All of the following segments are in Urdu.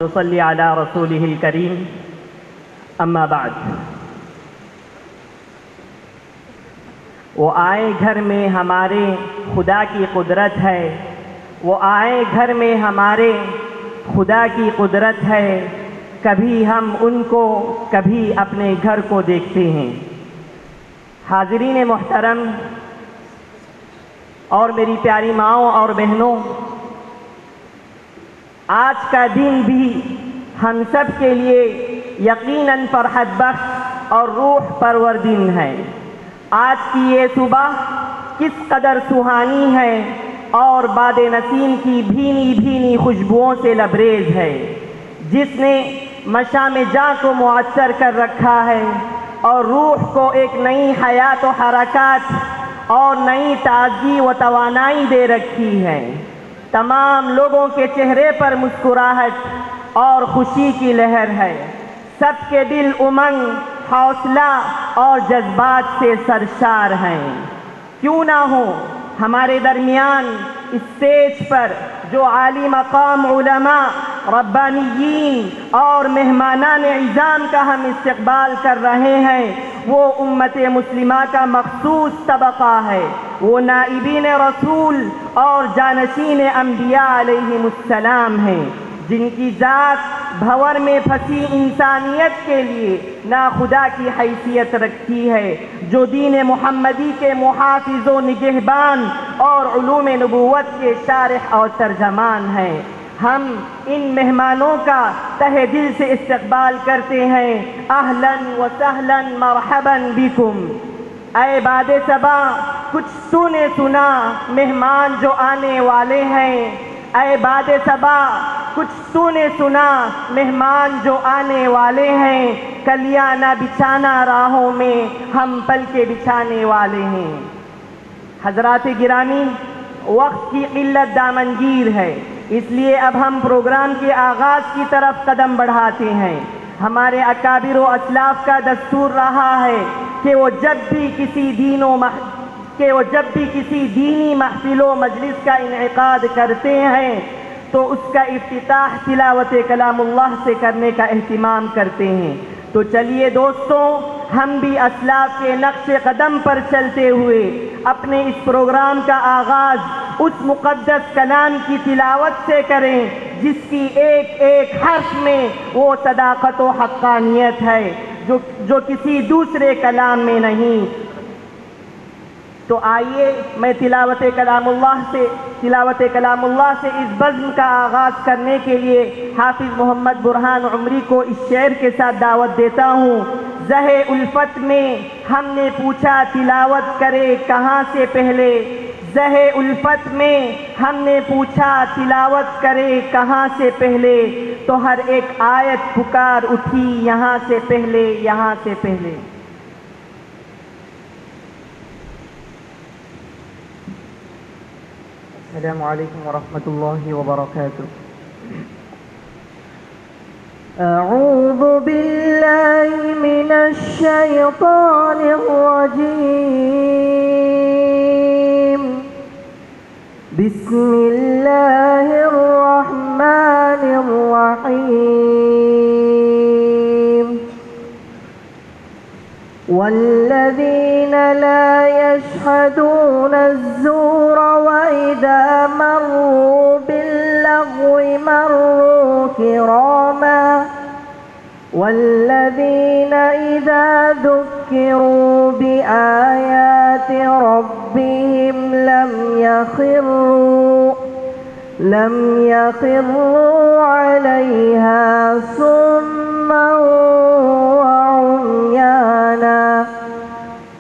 نصلی علی رسولہ الکریم اما بعد۔ وہ آئے گھر میں ہمارے خدا کی قدرت ہے، وہ آئے گھر میں ہمارے خدا کی قدرت ہے، کبھی ہم ان کو کبھی اپنے گھر کو دیکھتے ہیں۔ حاضرین محترم اور میری پیاری ماؤں اور بہنوں، آج کا دن بھی ہم سب کے لیے یقیناً فرحت بخش اور روح پرور دن ہے۔ آج کی یہ صبح کس قدر سہانی ہے اور باد نسیم کی بھینی بھینی خوشبوؤں سے لبریز ہے، جس نے مشام جاں کو معطر کر رکھا ہے اور روح کو ایک نئی حیات و حرکات اور نئی تازگی و توانائی دے رکھی ہے۔ تمام لوگوں کے چہرے پر مسکراہٹ اور خوشی کی لہر ہے، سب کے دل امنگ، حوصلہ اور جذبات سے سرشار ہیں۔ کیوں نہ ہو ہمارے درمیان اسٹیج پر جو عالی مقام علماء، ربانیین اور مہمانان اعظام کا ہم استقبال کر رہے ہیں، وہ امت مسلمہ کا مخصوص طبقہ ہے، وہ نائبین رسول اور جانشین انبیاء علیہم السلام ہیں، جن کی ذات بھور میں پھنسی انسانیت کے لیے ناخدا کی حیثیت رکھتی ہے، جو دین محمدی کے محافظ و نگہبان اور علوم نبوت کے شارح اور ترجمان ہیں۔ ہم ان مہمانوں کا تہ دل سے استقبال کرتے ہیں۔ اہلاً و سہلاً مرحباً بکم۔ اے باد صبا، کچھ تو نے سنا مہمان جو آنے والے ہیں۔ اے باد صبا، کچھ تو نے سنا مہمان جو آنے والے ہیں، کلیاں نہ بچھانا راہوں میں، ہم پل کے بچھانے والے ہیں۔ حضرات گرامی، وقت کی قلت دامنگیر ہے، اس لیے اب ہم پروگرام کے آغاز کی طرف قدم بڑھاتے ہیں۔ ہمارے اکابر و اسلاف کا دستور رہا ہے کہ وہ جب بھی کسی دینی محفل و مجلس کا انعقاد کرتے ہیں تو اس کا افتتاح تلاوت کلام اللہ سے کرنے کا اہتمام کرتے ہیں۔ تو چلیے دوستوں، ہم بھی اسلاف کے نقش قدم پر چلتے ہوئے اپنے اس پروگرام کا آغاز اس مقدس کلام کی تلاوت سے کریں، جس کی ایک ایک حرف میں وہ صداقت و حقانیت ہے جو کسی دوسرے کلام میں نہیں۔ تو آئیے میں تلاوت کلام اللہ سے اس بزم کا آغاز کرنے کے لیے حافظ محمد برہان عمری کو اس شعر کے ساتھ دعوت دیتا ہوں۔ زہ الفت میں ہم نے پوچھا تلاوت کرے کہاں سے پہلے، زہ الفت میں ہم نے پوچھا تلاوت کرے کہاں سے پہلے، تو ہر ایک آیت پکار اٹھی یہاں سے پہلے، یہاں سے پہلے۔ السلام علیکم ورحمۃ اللہ وبرکاتہ۔ اعوذ باللہ من الشیطان الرجیم، بسم اللہ الرحمن الرحیم۔ والذین لا یشہدون الزور وإذا مروا باللغو مروا كراما، والذين إذا ذكروا بآيات ربهم لم يخروا عليها صما وعميانا،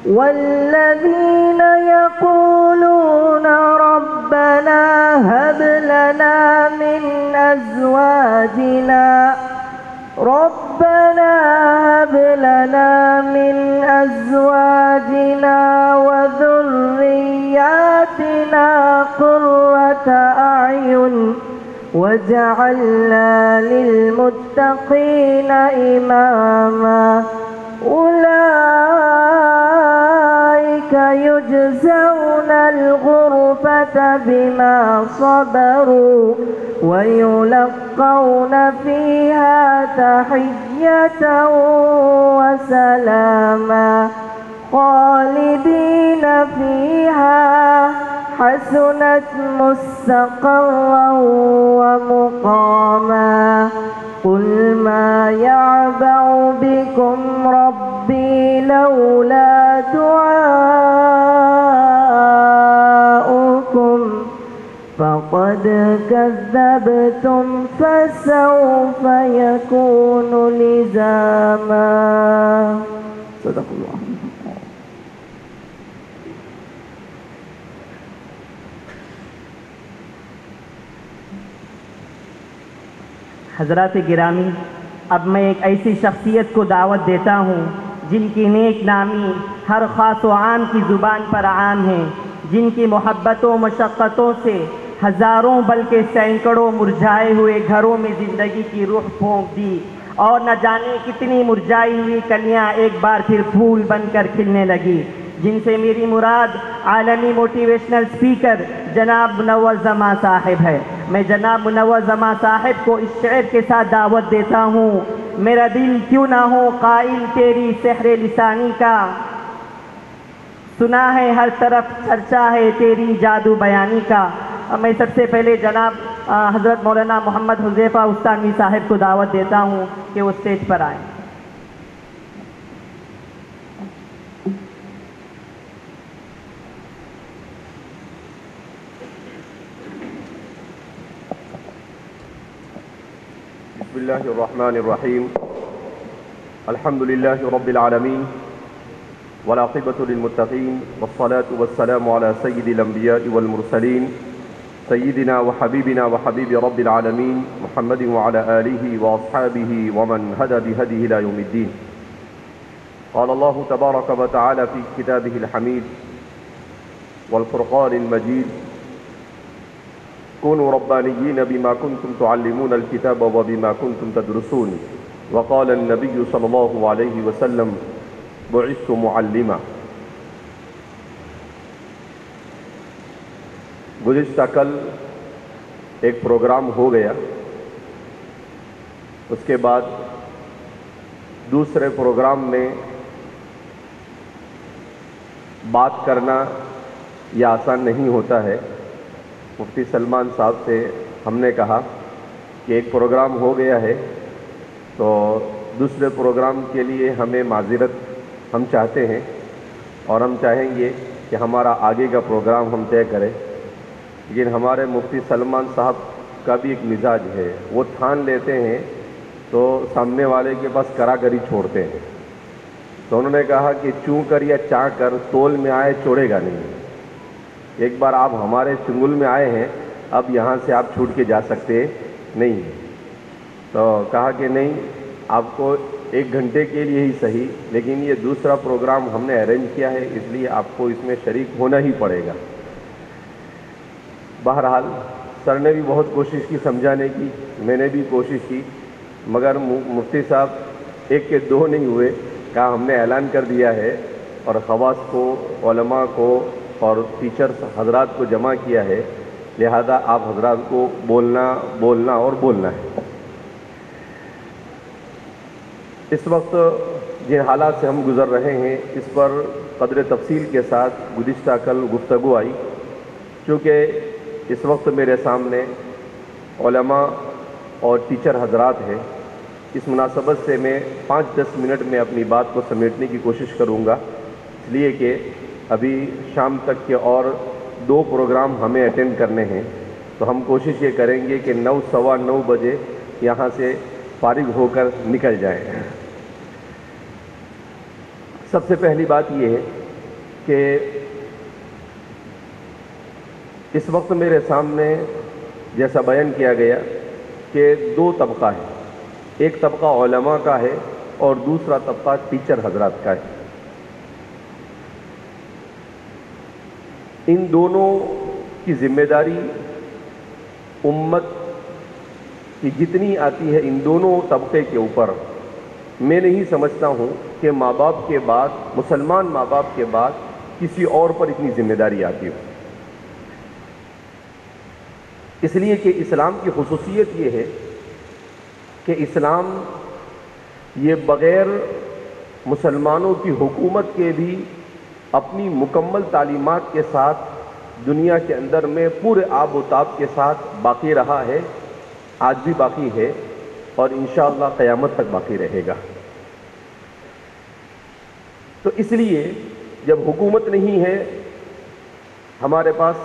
والذين يقولون ربنا هب لنا من أزواجنا وذرياتنا قرة أعين وجعلنا للمتقين إماما، أولئك أولئك يجزون الغرفة بما صبروا ويلقون فيها تحية وسلاما خالدين فيها حسنت مستقرا ومقاما قل ما يعبأ بكم ربي لولا دعاؤكم فقد كذبتم فسوف يكون لزاما صدق الله. حضرات گرامی، اب میں ایک ایسی شخصیت کو دعوت دیتا ہوں جن کی نیک نامی ہر خاص و عام کی زبان پر عام ہے، جن کی محبتوں مشقتوں سے ہزاروں بلکہ سینکڑوں مرجھائے ہوئے گھروں میں زندگی کی روح پھونک دی اور نہ جانے کتنی مرجھائی ہوئی کلیاں ایک بار پھر پھول بن کر کھلنے لگی، جن سے میری مراد عالمی موٹیویشنل اسپیکر جناب منور زماں صاحب ہے۔ میں جناب منور زماں صاحب کو اس شعر کے ساتھ دعوت دیتا ہوں: میرا دل کیوں نہ ہو قائل تیری سحر لسانی کا، سنا ہے ہر طرف چرچا ہے تیری جادو بیانی کا۔ میں سب سے پہلے جناب حضرت مولانا محمد حذیفہ استانوی صاحب کو دعوت دیتا ہوں کہ وہ اسٹیج پر آئیں۔ بسم اللہ الرحمن الرحیم، الحمد للہ رب العالمین والعاقبۃ للمتقین والصلاة والسلام علی سید الانبیاء والمرسلین سیدنا وحبیبنا وحبیب رب العالمین محمد وعلی آلہ واصحابہ ومن ہدى بہدیہ الی یوم الدین۔ قال اللہ تبارک وتعالی فی کتابہ الحمید والفرقان المجید: كونوا ربانيين بما كنتم تعلمون الكتاب وبما كنتم تدرسون، وقال النبي صلى الله عليه وسلم: بعثت معلما۔ گزشتہ کل ایک پروگرام ہو گیا، اس کے بعد دوسرے پروگرام میں بات کرنا یہ آسان نہیں ہوتا ہے۔ مفتی سلمان صاحب سے ہم نے کہا کہ ایک پروگرام ہو گیا ہے تو دوسرے پروگرام کے لیے ہمیں معذرت ہم چاہتے ہیں، اور ہم چاہیں گے کہ ہمارا آگے کا پروگرام ہم طے کریں، لیکن ہمارے مفتی سلمان صاحب کا بھی ایک مزاج ہے، وہ ٹھان لیتے ہیں تو سامنے والے کے پاس کرا کری چھوڑتے ہیں۔ تو انہوں نے کہا کہ چوں کر یا چاہ کر تول میں آئے چھوڑے گا نہیں، ایک بار آپ ہمارے چنگل میں آئے ہیں، اب یہاں سے آپ چھوٹ کے جا سکتے نہیں۔ تو کہا کہ نہیں، آپ کو 1 گھنٹے کے لیے ہی صحیح، لیکن یہ دوسرا پروگرام ہم نے ارینج کیا ہے، اس لیے آپ کو اس میں شریک ہونا ہی پڑے گا۔ بہرحال سر نے بھی بہت کوشش کی سمجھانے کی، میں نے بھی کوشش کی، مگر مفتی صاحب ایک کے دو نہیں ہوئے۔ کہا ہم نے اعلان کر دیا ہے اور خواص کو، علماء کو اور ٹیچرز حضرات کو جمع کیا ہے، لہذا آپ حضرات کو بولنا اور بولنا ہے۔ اس وقت جن حالات سے ہم گزر رہے ہیں اس پر قدر تفصیل کے ساتھ گزشتہ کل گفتگو آئی، چونکہ اس وقت میرے سامنے علماء اور ٹیچر حضرات ہیں، اس مناسبت سے میں 5-10 منٹ میں اپنی بات کو سمیٹنے کی کوشش کروں گا، اس لیے کہ ابھی شام تک کے اور 2 پروگرام ہمیں اٹینڈ کرنے ہیں، تو ہم کوشش یہ کریں گے کہ 9 سوا 9 بجے یہاں سے فارغ ہو کر نکل جائیں۔ سب سے پہلی بات یہ ہے کہ اس وقت میرے سامنے جیسا بیان کیا گیا کہ 2 طبقہ ہے، ایک طبقہ علماء کا ہے اور دوسرا طبقہ ٹیچر حضرات کا ہے۔ ان دونوں کی ذمہ داری امت کی جتنی آتی ہے ان دونوں طبقے کے اوپر، میں نہیں سمجھتا ہوں کہ ماں باپ کے بعد، مسلمان ماں باپ کے بعد کسی اور پر اتنی ذمہ داری آتی ہو. اس لیے کہ اسلام کی خصوصیت یہ ہے کہ اسلام یہ بغیر مسلمانوں کی حکومت کے بھی اپنی مکمل تعلیمات کے ساتھ دنیا کے اندر میں پورے آب و تاب کے ساتھ باقی رہا ہے، آج بھی باقی ہے اور انشاءاللہ قیامت تک باقی رہے گا. تو اس لیے جب حکومت نہیں ہے ہمارے پاس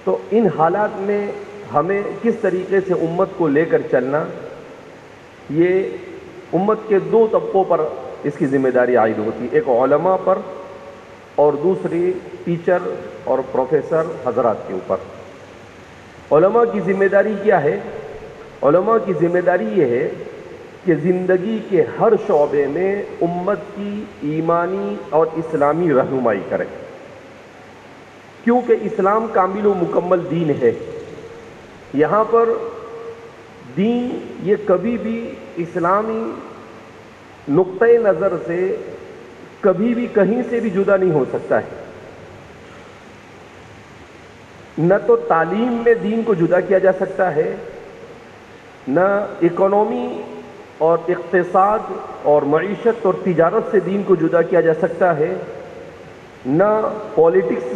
تو ان حالات میں ہمیں کس طریقے سے امت کو لے کر چلنا، یہ امت کے دو طبقوں پر اس کی ذمہ داری عائد ہوتی ہے، ایک علماء پر اور دوسری ٹیچر اور پروفیسر حضرات کے اوپر. علماء کی ذمہ داری کیا ہے؟ علماء کی ذمہ داری یہ ہے کہ زندگی کے ہر شعبے میں امت کی ایمانی اور اسلامی رہنمائی کریں، کیونکہ اسلام کامل و مکمل دین ہے. یہاں پر دین یہ کبھی بھی اسلامی نقطۂ نظر سے کبھی بھی کہیں سے بھی جدا نہیں ہو سکتا ہے. نہ تو تعلیم میں دین کو جدا کیا جا سکتا ہے، نہ اکنومی اور اقتصاد اور معیشت اور تجارت سے دین کو جدا کیا جا سکتا ہے، نہ پولیٹکس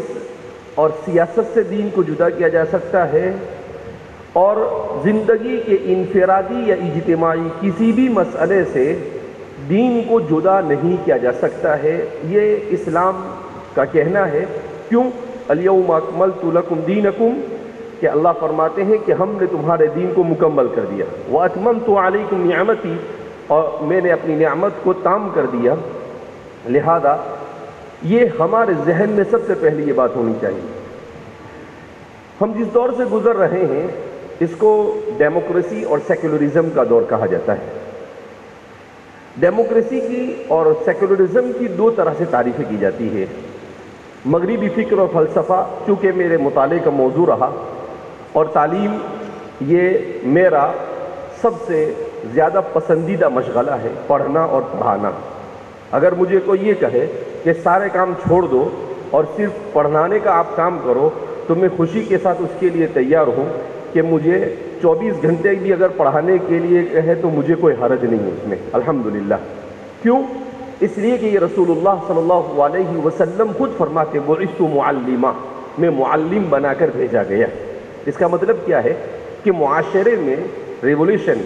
اور سیاست سے دین کو جدا کیا جا سکتا ہے، اور زندگی کے انفرادی یا اجتماعی کسی بھی مسئلے سے دین کو جدا نہیں کیا جا سکتا ہے. یہ اسلام کا کہنا ہے. کیوں؟ الیوم اکملت لکم دینکم، کہ اللہ فرماتے ہیں کہ ہم نے تمہارے دین کو مکمل کر دیا. واتممت علیکم نعمتی، اور میں نے اپنی نعمت کو تام کر دیا. لہذا یہ ہمارے ذہن میں سب سے پہلے یہ بات ہونی چاہیے. ہم جس دور سے گزر رہے ہیں اس کو ڈیموکریسی اور سیکولرزم کا دور کہا جاتا ہے. ڈیموکریسی کی اور سیکولرزم کی دو طرح سے تعریفیں کی جاتی ہے. مغربی فکر اور فلسفہ چونکہ میرے مطالعے کا موضوع رہا اور تعلیم یہ میرا سب سے زیادہ پسندیدہ مشغلہ ہے، پڑھنا اور پڑھانا. اگر مجھے کوئی یہ کہے کہ سارے کام چھوڑ دو اور صرف پڑھانے کا آپ کام کرو تو میں خوشی کے ساتھ اس کے لیے تیار ہوں کہ مجھے 24 گھنٹے بھی اگر پڑھانے کے لیے کہے تو مجھے کوئی حرج نہیں ہے اس میں، الحمدللہ. کیوں؟ اس لیے کہ یہ رسول اللہ صلی اللہ علیہ وسلم خود فرماتے بعثت معلما، میں معلم بنا کر بھیجا گیا. اس کا مطلب کیا ہے کہ معاشرے میں ریولیوشن،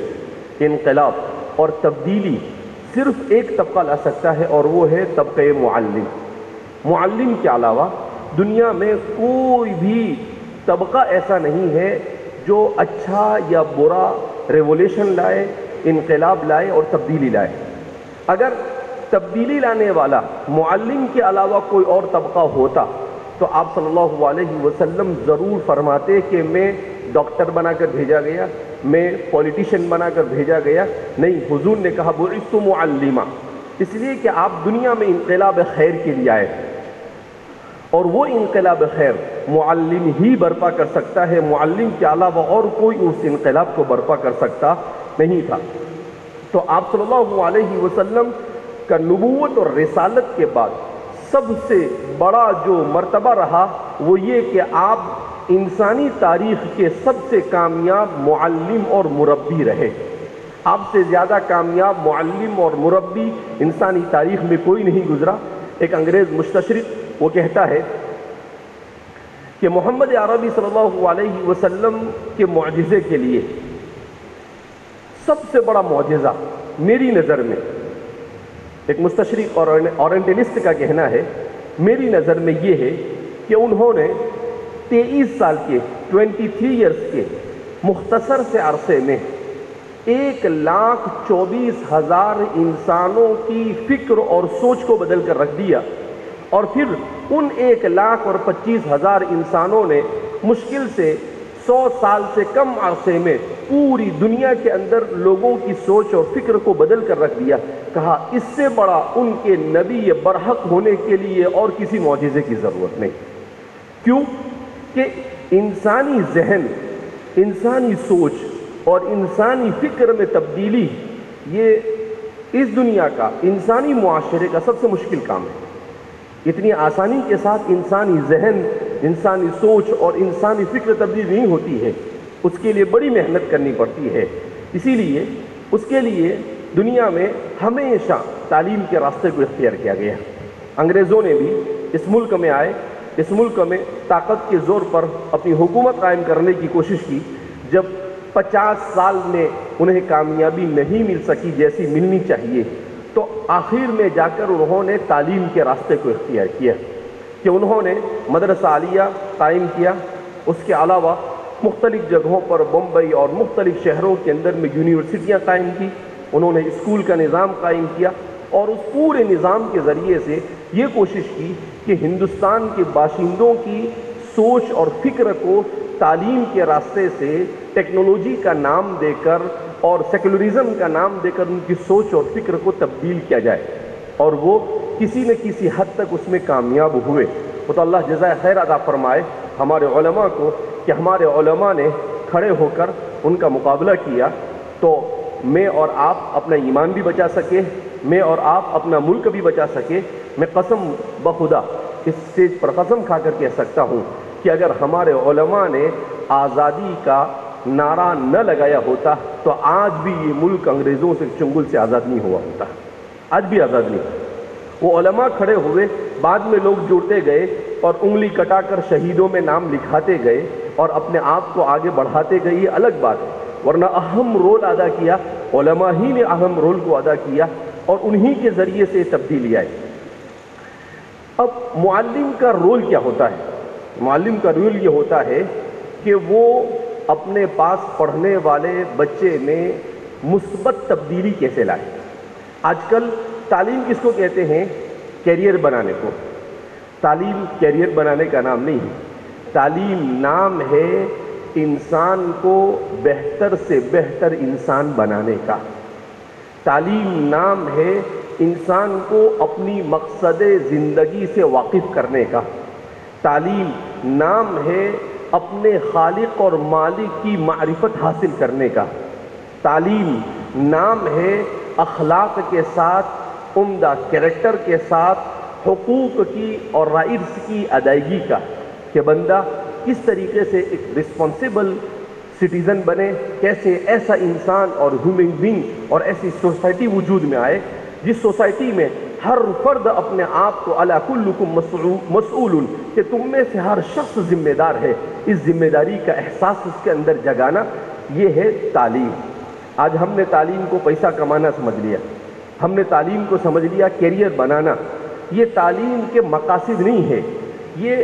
انقلاب اور تبدیلی صرف ایک طبقہ لا سکتا ہے اور وہ ہے طبقہ معلم. معلم کے علاوہ دنیا میں کوئی بھی طبقہ ایسا نہیں ہے جو اچھا یا برا ریولیوشن لائے، انقلاب لائے اور تبدیلی لائے. اگر تبدیلی لانے والا معلم کے علاوہ کوئی اور طبقہ ہوتا تو آپ صلی اللہ علیہ وسلم ضرور فرماتے کہ میں ڈاکٹر بنا کر بھیجا گیا، میں پولیٹیشین بنا کر بھیجا گیا. نہیں، حضور نے کہا بعثت معلما، اس لیے کہ آپ دنیا میں انقلاب خیر کے لیے آئے اور وہ انقلاب خیر معلم ہی برپا کر سکتا ہے. معلم کے علاوہ اور کوئی اس انقلاب کو برپا کر سکتا نہیں تھا. تو آپ صلی اللہ علیہ وسلم کا نبوت اور رسالت کے بعد سب سے بڑا جو مرتبہ رہا وہ یہ کہ آپ انسانی تاریخ کے سب سے کامیاب معلم اور مربی رہے. آپ سے زیادہ کامیاب معلم اور مربی انسانی تاریخ میں کوئی نہیں گزرا. ایک انگریز مستشرق وہ کہتا ہے کہ محمد عربی صلی اللہ علیہ وسلم کے معجزے کے لیے سب سے بڑا معجزہ میری نظر میں، ایک مستشرق اور اورینٹلسٹ کا کہنا ہے، میری نظر میں یہ ہے کہ انہوں نے 23 سال کے 23 ایئرس کے مختصر سے عرصے میں 1,24,000 انسانوں کی فکر اور سوچ کو بدل کر رکھ دیا. اور پھر ان 1,25,000 انسانوں نے مشکل سے 100 سال سے کم عرصے میں پوری دنیا کے اندر لوگوں کی سوچ اور فکر کو بدل کر رکھ دیا. کہا اس سے بڑا ان کے نبی برحق ہونے کے لیے اور کسی معجزے کی ضرورت نہیں. کیوں؟ کہ انسانی ذہن، انسانی سوچ اور انسانی فکر میں تبدیلی یہ اس دنیا کا، انسانی معاشرے کا سب سے مشکل کام ہے. اتنی آسانی کے ساتھ انسانی ذہن، انسانی سوچ اور انسانی فکر تبدیل نہیں ہوتی ہے، اس کے لیے بڑی محنت کرنی پڑتی ہے۔ اسی لیے اس کے لیے دنیا میں ہمیشہ تعلیم کے راستے کو اختیار کیا گیا۔ انگریزوں نے بھی اس ملک میں آئے، اس ملک میں طاقت کے زور پر اپنی حکومت قائم کرنے کی کوشش کی۔ جب 50 سال میں انہیں کامیابی نہیں مل سکی جیسی ملنی چاہیے، تو آخر میں جا کر انہوں نے تعلیم کے راستے کو اختیار کیا کہ انہوں نے مدرسہ عالیہ قائم کیا۔ اس کے علاوہ مختلف جگہوں پر بمبئی اور مختلف شہروں کے اندر میں یونیورسٹیاں قائم کی، انہوں نے اسکول کا نظام قائم کیا، اور اس پورے نظام کے ذریعے سے یہ کوشش کی کہ ہندوستان کے باشندوں کی سوچ اور فکر کو تعلیم کے راستے سے ٹیکنالوجی کا نام دے کر اور سیکولرزم کا نام دے کر ان کی سوچ اور فکر کو تبدیل کیا جائے، اور وہ کسی نہ کسی حد تک اس میں کامیاب ہوئے۔ وہ تو اللہ جزائے خیر عطا فرمائے ہمارے علماء کو کہ ہمارے علماء نے کھڑے ہو کر ان کا مقابلہ کیا، تو میں اور آپ اپنا ایمان بھی بچا سکے، میں اور آپ اپنا ملک بھی بچا سکے۔ میں قسم بخدا اس اسٹیج پر قسم کھا کر کہہ سکتا ہوں کہ اگر ہمارے علماء نے آزادی کا نعرہ نہ لگایا ہوتا تو آج بھی یہ ملک انگریزوں سے چنگل سے آزاد نہیں ہوا ہوتا، آج بھی آزاد نہیں۔ وہ علماء کھڑے ہوئے، بعد میں لوگ جڑتے گئے اور انگلی کٹا کر شہیدوں میں نام لکھاتے گئے اور اپنے آپ کو آگے بڑھاتے گئے، یہ الگ بات ہے، ورنہ اہم رول ادا کیا علماء ہی نے، اہم رول کو ادا کیا اور انہی کے ذریعے سے تبدیلی آئی۔ اب معلم کا رول کیا ہوتا ہے؟ معلم کا رول یہ ہوتا ہے کہ وہ اپنے پاس پڑھنے والے بچے میں مثبت تبدیلی کیسے لائے۔ آج کل تعلیم کس کو کہتے ہیں؟ کیریئر بنانے کو۔ تعلیم کیریئر بنانے کا نام نہیں ہے، تعلیم نام ہے انسان کو بہتر سے بہتر انسان بنانے کا۔ تعلیم نام ہے انسان کو اپنی مقصد زندگی سے واقف کرنے کا۔ تعلیم نام ہے اپنے خالق اور مالک کی معرفت حاصل کرنے کا۔ تعلیم نام ہے اخلاق کے ساتھ، عمدہ کریکٹر کے ساتھ حقوق کی اور رائٹس کی ادائیگی کا، کہ بندہ کس طریقے سے ایک رسپانسیبل سٹیزن بنے، کیسے ایسا انسان اور ہیومن بینگ اور ایسی سوسائٹی وجود میں آئے جس سوسائٹی میں ہر فرد اپنے آپ کو الا کلکم مسئول، کہ تم میں سے ہر شخص ذمہ دار ہے، اس ذمہ داری کا احساس اس کے اندر جگانا، یہ ہے تعلیم۔ آج ہم نے تعلیم کو پیسہ کمانا سمجھ لیا، ہم نے تعلیم کو سمجھ لیا کیریئر بنانا۔ یہ تعلیم کے مقاصد نہیں ہے، یہ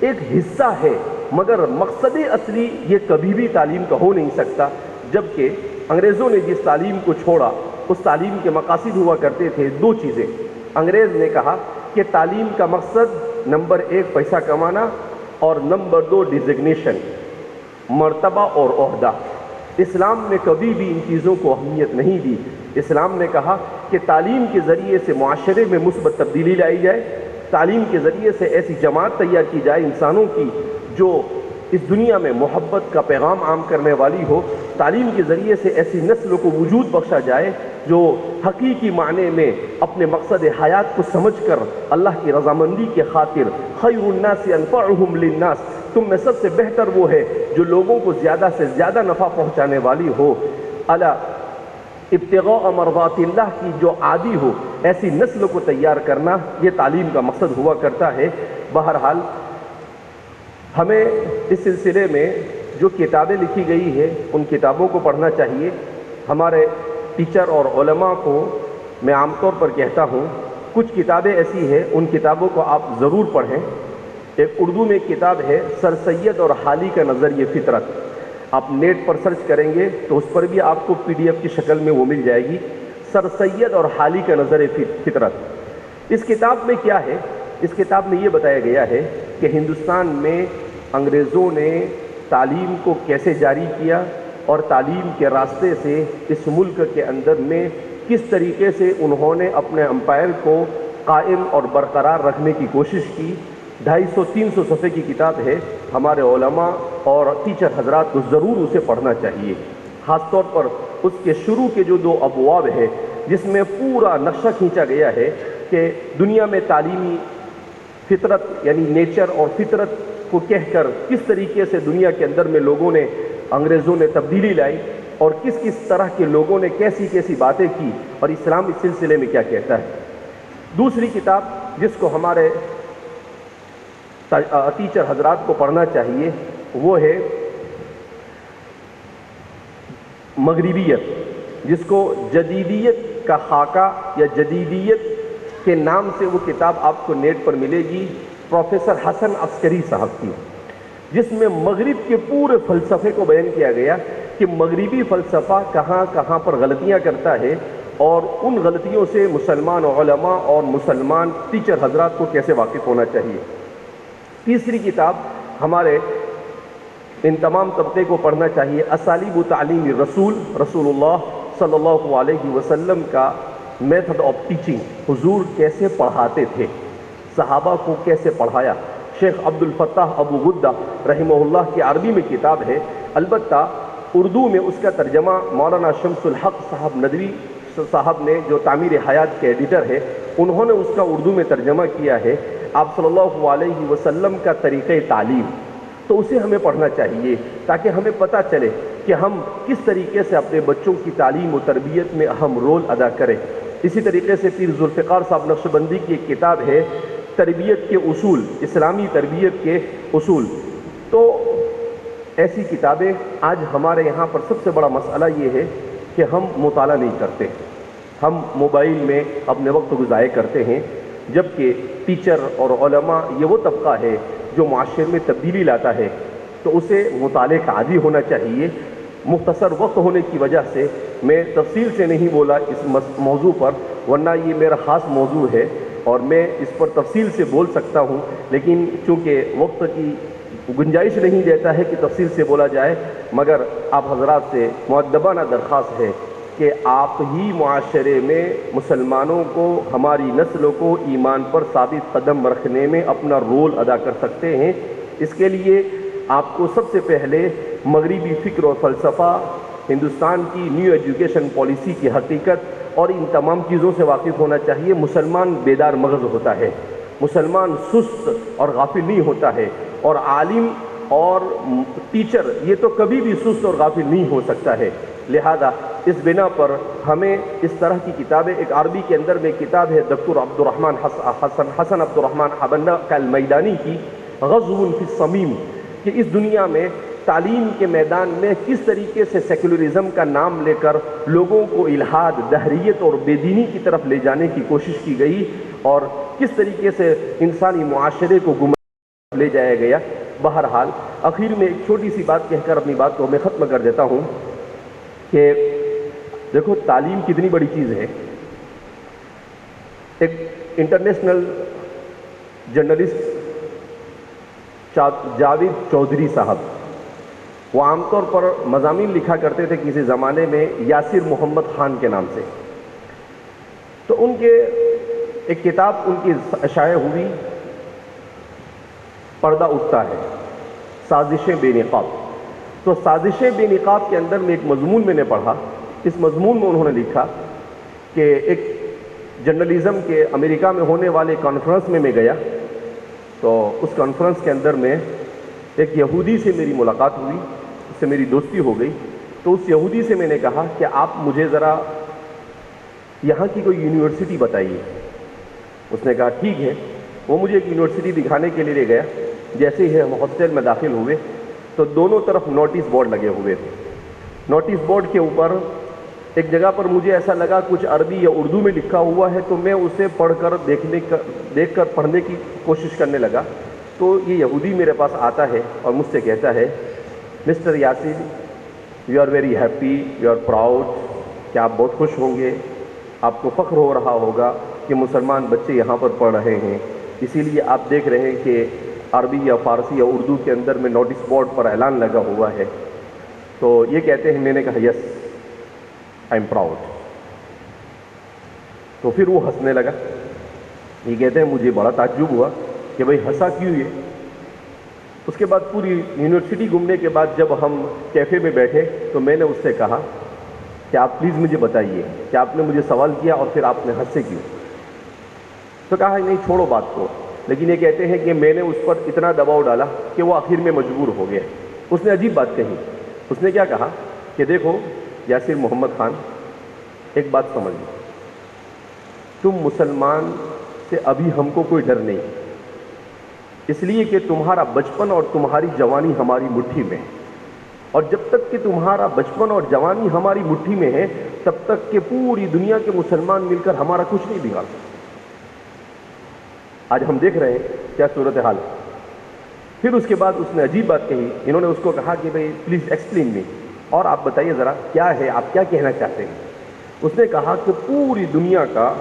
ایک حصہ ہے، مگر مقصد اصلی یہ کبھی بھی تعلیم کا ہو نہیں سکتا۔ جبکہ انگریزوں نے جس تعلیم کو چھوڑا، اس تعلیم کے مقاصد ہوا کرتے تھے دو چیزیں۔ انگریز نے کہا کہ تعلیم کا مقصد نمبر 1 پیسہ کمانا اور نمبر 2 ڈیزگنیشن، مرتبہ اور عہدہ۔ اسلام نے کبھی بھی ان چیزوں کو اہمیت نہیں دی۔ اسلام نے کہا کہ تعلیم کے ذریعے سے معاشرے میں مثبت تبدیلی لائی جائے، تعلیم کے ذریعے سے ایسی جماعت تیار کی جائے انسانوں کی جو اس دنیا میں محبت کا پیغام عام کرنے والی ہو، تعلیم کے ذریعے سے ایسی نسل کو وجود بخشا جائے جو حقیقی معنی میں اپنے مقصد حیات کو سمجھ کر اللہ کی رضامندی کے خاطر خیر الناس انفعهم للناس، تم میں سب سے بہتر وہ ہے جو لوگوں کو زیادہ سے زیادہ نفع پہنچانے والی ہو، الا ابتغاء مرضات اللہ کی جو عادی ہو، ایسی نسل کو تیار کرنا یہ تعلیم کا مقصد ہوا کرتا ہے۔ بہرحال ہمیں اس سلسلے میں جو کتابیں لکھی گئی ہے ان کتابوں کو پڑھنا چاہیے۔ ہمارے ٹیچر اور علماء کو میں عام طور پر کہتا ہوں کچھ کتابیں ایسی ہیں ان کتابوں کو آپ ضرور پڑھیں۔ ایک اردو میں ایک کتاب ہے سر سید اور حالی کا نظریہ فطرت، آپ نیٹ پر سرچ کریں گے تو اس پر بھی آپ کو PDF کی شکل میں وہ مل جائے گی، سر سید اور حالی کا نظریہ فطرت۔ اس کتاب میں کیا ہے؟ اس کتاب میں یہ بتایا گیا ہے کہ ہندوستان میں انگریزوں نے تعلیم کو کیسے جاری کیا اور تعلیم کے راستے سے اس ملک کے اندر میں کس طریقے سے انہوں نے اپنے امپائر کو قائم اور برقرار رکھنے کی کوشش کی۔ 250-300 صفحے کی کتاب ہے، ہمارے علماء اور ٹیچر حضرات کو ضرور اسے پڑھنا چاہیے، خاص طور پر اس کے شروع کے جو 2 ابواب ہے جس میں پورا نقشہ کھینچا گیا ہے کہ دنیا میں تعلیمی فطرت یعنی نیچر اور فطرت کو کہہ کر کس طریقے سے دنیا کے اندر میں لوگوں نے انگریزوں نے تبدیلی لائی اور کس کس طرح کے لوگوں نے کیسی کیسی باتیں کی اور اسلام اس سلسلے میں کیا کہتا ہے۔ دوسری کتاب جس کو ہمارے ٹیچر حضرات کو پڑھنا چاہیے وہ ہے مغربیت، جس کو جدیدیت کا خاکہ یا جدیدیت کے نام سے وہ کتاب آپ کو نیٹ پر ملے گی، پروفیسر حسن عسکری صاحب کی، جس میں مغرب کے پورے فلسفے کو بیان کیا گیا کہ مغربی فلسفہ کہاں کہاں پر غلطیاں کرتا ہے اور ان غلطیوں سے مسلمان علماء اور مسلمان ٹیچر حضرات کو کیسے واقف ہونا چاہیے۔ تیسری کتاب ہمارے ان تمام طبقے کو پڑھنا چاہیے، اسالیب تعلیم رسول اللہ صلی اللہ علیہ وسلم کا میتھڈ آف ٹیچنگ، حضور کیسے پڑھاتے تھے، صحابہ کو کیسے پڑھایا۔ شیخ عبد الفتاح ابو غدہ رحمہ اللہ کی عربی میں کتاب ہے، البتہ اردو میں اس کا ترجمہ مولانا شمس الحق صاحب ندوی صاحب نے جو تعمیر حیات کے ایڈیٹر ہے انہوں نے اس کا اردو میں ترجمہ کیا ہے، آپ صلی اللہ علیہ وسلم کا طریقہ تعلیم، تو اسے ہمیں پڑھنا چاہیے تاکہ ہمیں پتہ چلے کہ ہم کس طریقے سے اپنے بچوں کی تعلیم و تربیت میں اہم رول ادا کریں۔ اسی طریقے سے پیر ذوالفقار صاحب نقشبندی کی ایک کتاب ہے تربیت کے اصول، اسلامی تربیت کے اصول۔ تو ایسی کتابیں آج ہمارے یہاں پر سب سے بڑا مسئلہ یہ ہے کہ ہم مطالعہ نہیں کرتے، ہم موبائل میں اپنے وقت گزارے کرتے ہیں، جبکہ ٹیچر اور علماء یہ وہ طبقہ ہے جو معاشرے میں تبدیلی لاتا ہے، تو اسے مطالعے کا عادی ہونا چاہیے۔ مختصر وقت ہونے کی وجہ سے میں تفصیل سے نہیں بولا اس موضوع پر، ورنہ یہ میرا خاص موضوع ہے اور میں اس پر تفصیل سے بول سکتا ہوں، لیکن چونکہ وقت کی گنجائش نہیں دیتا ہے کہ تفصیل سے بولا جائے، مگر آپ حضرات سے مؤدبانہ درخواست ہے کہ آپ ہی معاشرے میں مسلمانوں کو، ہماری نسلوں کو ایمان پر ثابت قدم رکھنے میں اپنا رول ادا کر سکتے ہیں۔ اس کے لیے آپ کو سب سے پہلے مغربی فکر اور فلسفہ، ہندوستان کی نیو ایجوکیشن پالیسی کی حقیقت اور ان تمام چیزوں سے واقف ہونا چاہیے۔ مسلمان بیدار مغز ہوتا ہے، مسلمان سست اور غافل نہیں ہوتا ہے، اور عالم اور ٹیچر یہ تو کبھی بھی سست اور غافل نہیں ہو سکتا ہے۔ لہذا اس بنا پر ہمیں اس طرح کی کتابیں، ایک عربی کے اندر میں کتاب ہے دکتور عبد الرحمن حسن عبد الرحمن حبندہ المیدانی کی، غزو فی الصمیم، کہ اس دنیا میں تعلیم کے میدان میں کس طریقے سے سیکولرزم کا نام لے کر لوگوں کو الحاد، دہریت اور بے دینی کی طرف لے جانے کی کوشش کی گئی اور کس طریقے سے انسانی معاشرے کو گمراہ لے جایا گیا۔ بہرحال آخر میں ایک چھوٹی سی بات کہہ کر اپنی بات کو میں ختم کر دیتا ہوں کہ دیکھو تعلیم کتنی بڑی چیز ہے۔ ایک انٹرنیشنل جرنلسٹ جاوید چودھری صاحب، وہ عام طور پر مضامین لکھا کرتے تھے کسی زمانے میں یاسر محمد خان کے نام سے، تو ان کے ایک کتاب ان کی شائع ہوئی، پردہ اٹھتا ہے، سازشیں بے نقاب۔ تو سازشیں بے نقاب کے اندر میں ایک مضمون میں نے پڑھا، اس مضمون میں انہوں نے لکھا کہ ایک جرنلزم کے امریکہ میں ہونے والے کانفرنس میں گیا، تو اس کانفرنس کے اندر میں ایک یہودی سے میری ملاقات ہوئی، اس سے میری دوستی ہو گئی۔ تو اس یہودی سے میں نے کہا کہ آپ مجھے ذرا یہاں کی کوئی یونیورسٹی بتائیے۔ اس نے کہا ٹھیک ہے، وہ مجھے ایک یونیورسٹی دکھانے کے لیے لے گیا۔ جیسے ہی ہم ہاسٹل میں داخل ہوئے تو دونوں طرف نوٹس بورڈ لگے ہوئے تھے۔ نوٹس بورڈ کے اوپر ایک جگہ پر مجھے ایسا لگا کچھ عربی یا اردو میں لکھا ہوا ہے، تو میں اسے پڑھ کر دیکھ کر پڑھنے کی کوشش کرنے لگا۔ تو یہ یہودی میرے پاس آتا ہے اور مجھ سے کہتا ہے، mister Yasir, you are very happy, you are proud, کہ آپ بہت خوش ہوں گے، آپ کو فخر ہو رہا ہوگا کہ مسلمان بچے یہاں پر پڑھ رہے ہیں، اسی لیے آپ دیکھ رہے ہیں کہ عربی یا فارسی یا اردو کے اندر میں نوٹس بورڈ پر اعلان لگا ہوا ہے۔ تو یہ کہتے ہیں، میں نے کہا یس آئی ایم پراؤڈ۔ تو پھر وہ ہنسنے لگا۔ یہ کہتے ہیں مجھے بڑا تعجب ہوا کہ بھئی ہنسا کیوں یہ۔ اس کے بعد پوری یونیورسٹی گھومنے کے بعد جب ہم کیفے میں بیٹھے تو میں نے اس سے کہا کہ آپ پلیز مجھے بتائیے کہ آپ نے مجھے سوال کیا اور پھر آپ نے ہنسے کیوں۔ تو کہا نہیں چھوڑو بات کو، لیکن یہ کہتے ہیں کہ میں نے اس پر اتنا دباؤ ڈالا کہ وہ آخر میں مجبور ہو گیا۔ اس نے عجیب بات کہی، اس نے کیا کہا کہ دیکھو یاسر محمد خان، ایک بات سمجھ لو، تم مسلمان سے ابھی ہم کو کوئی ڈر نہیں، اس لیے کہ تمہارا بچپن اور تمہاری جوانی ہماری مٹھی میں ہے، اور جب تک کہ تمہارا بچپن اور جوانی ہماری مٹھی میں ہے تب تک کہ پوری دنیا کے مسلمان مل کر ہمارا کچھ نہیں بگاڑ سکتے۔ آج ہم دیکھ رہے ہیں کیا صورتحال ہے۔ پھر اس کے بعد اس نے عجیب بات کہی، انہوں نے اس کو کہا کہ بھئی پلیز ایکسپلین می، اور آپ بتائیے ذرا کیا ہے، آپ کیا کہنا چاہتے ہیں۔ اس نے کہا کہ پوری دنیا کا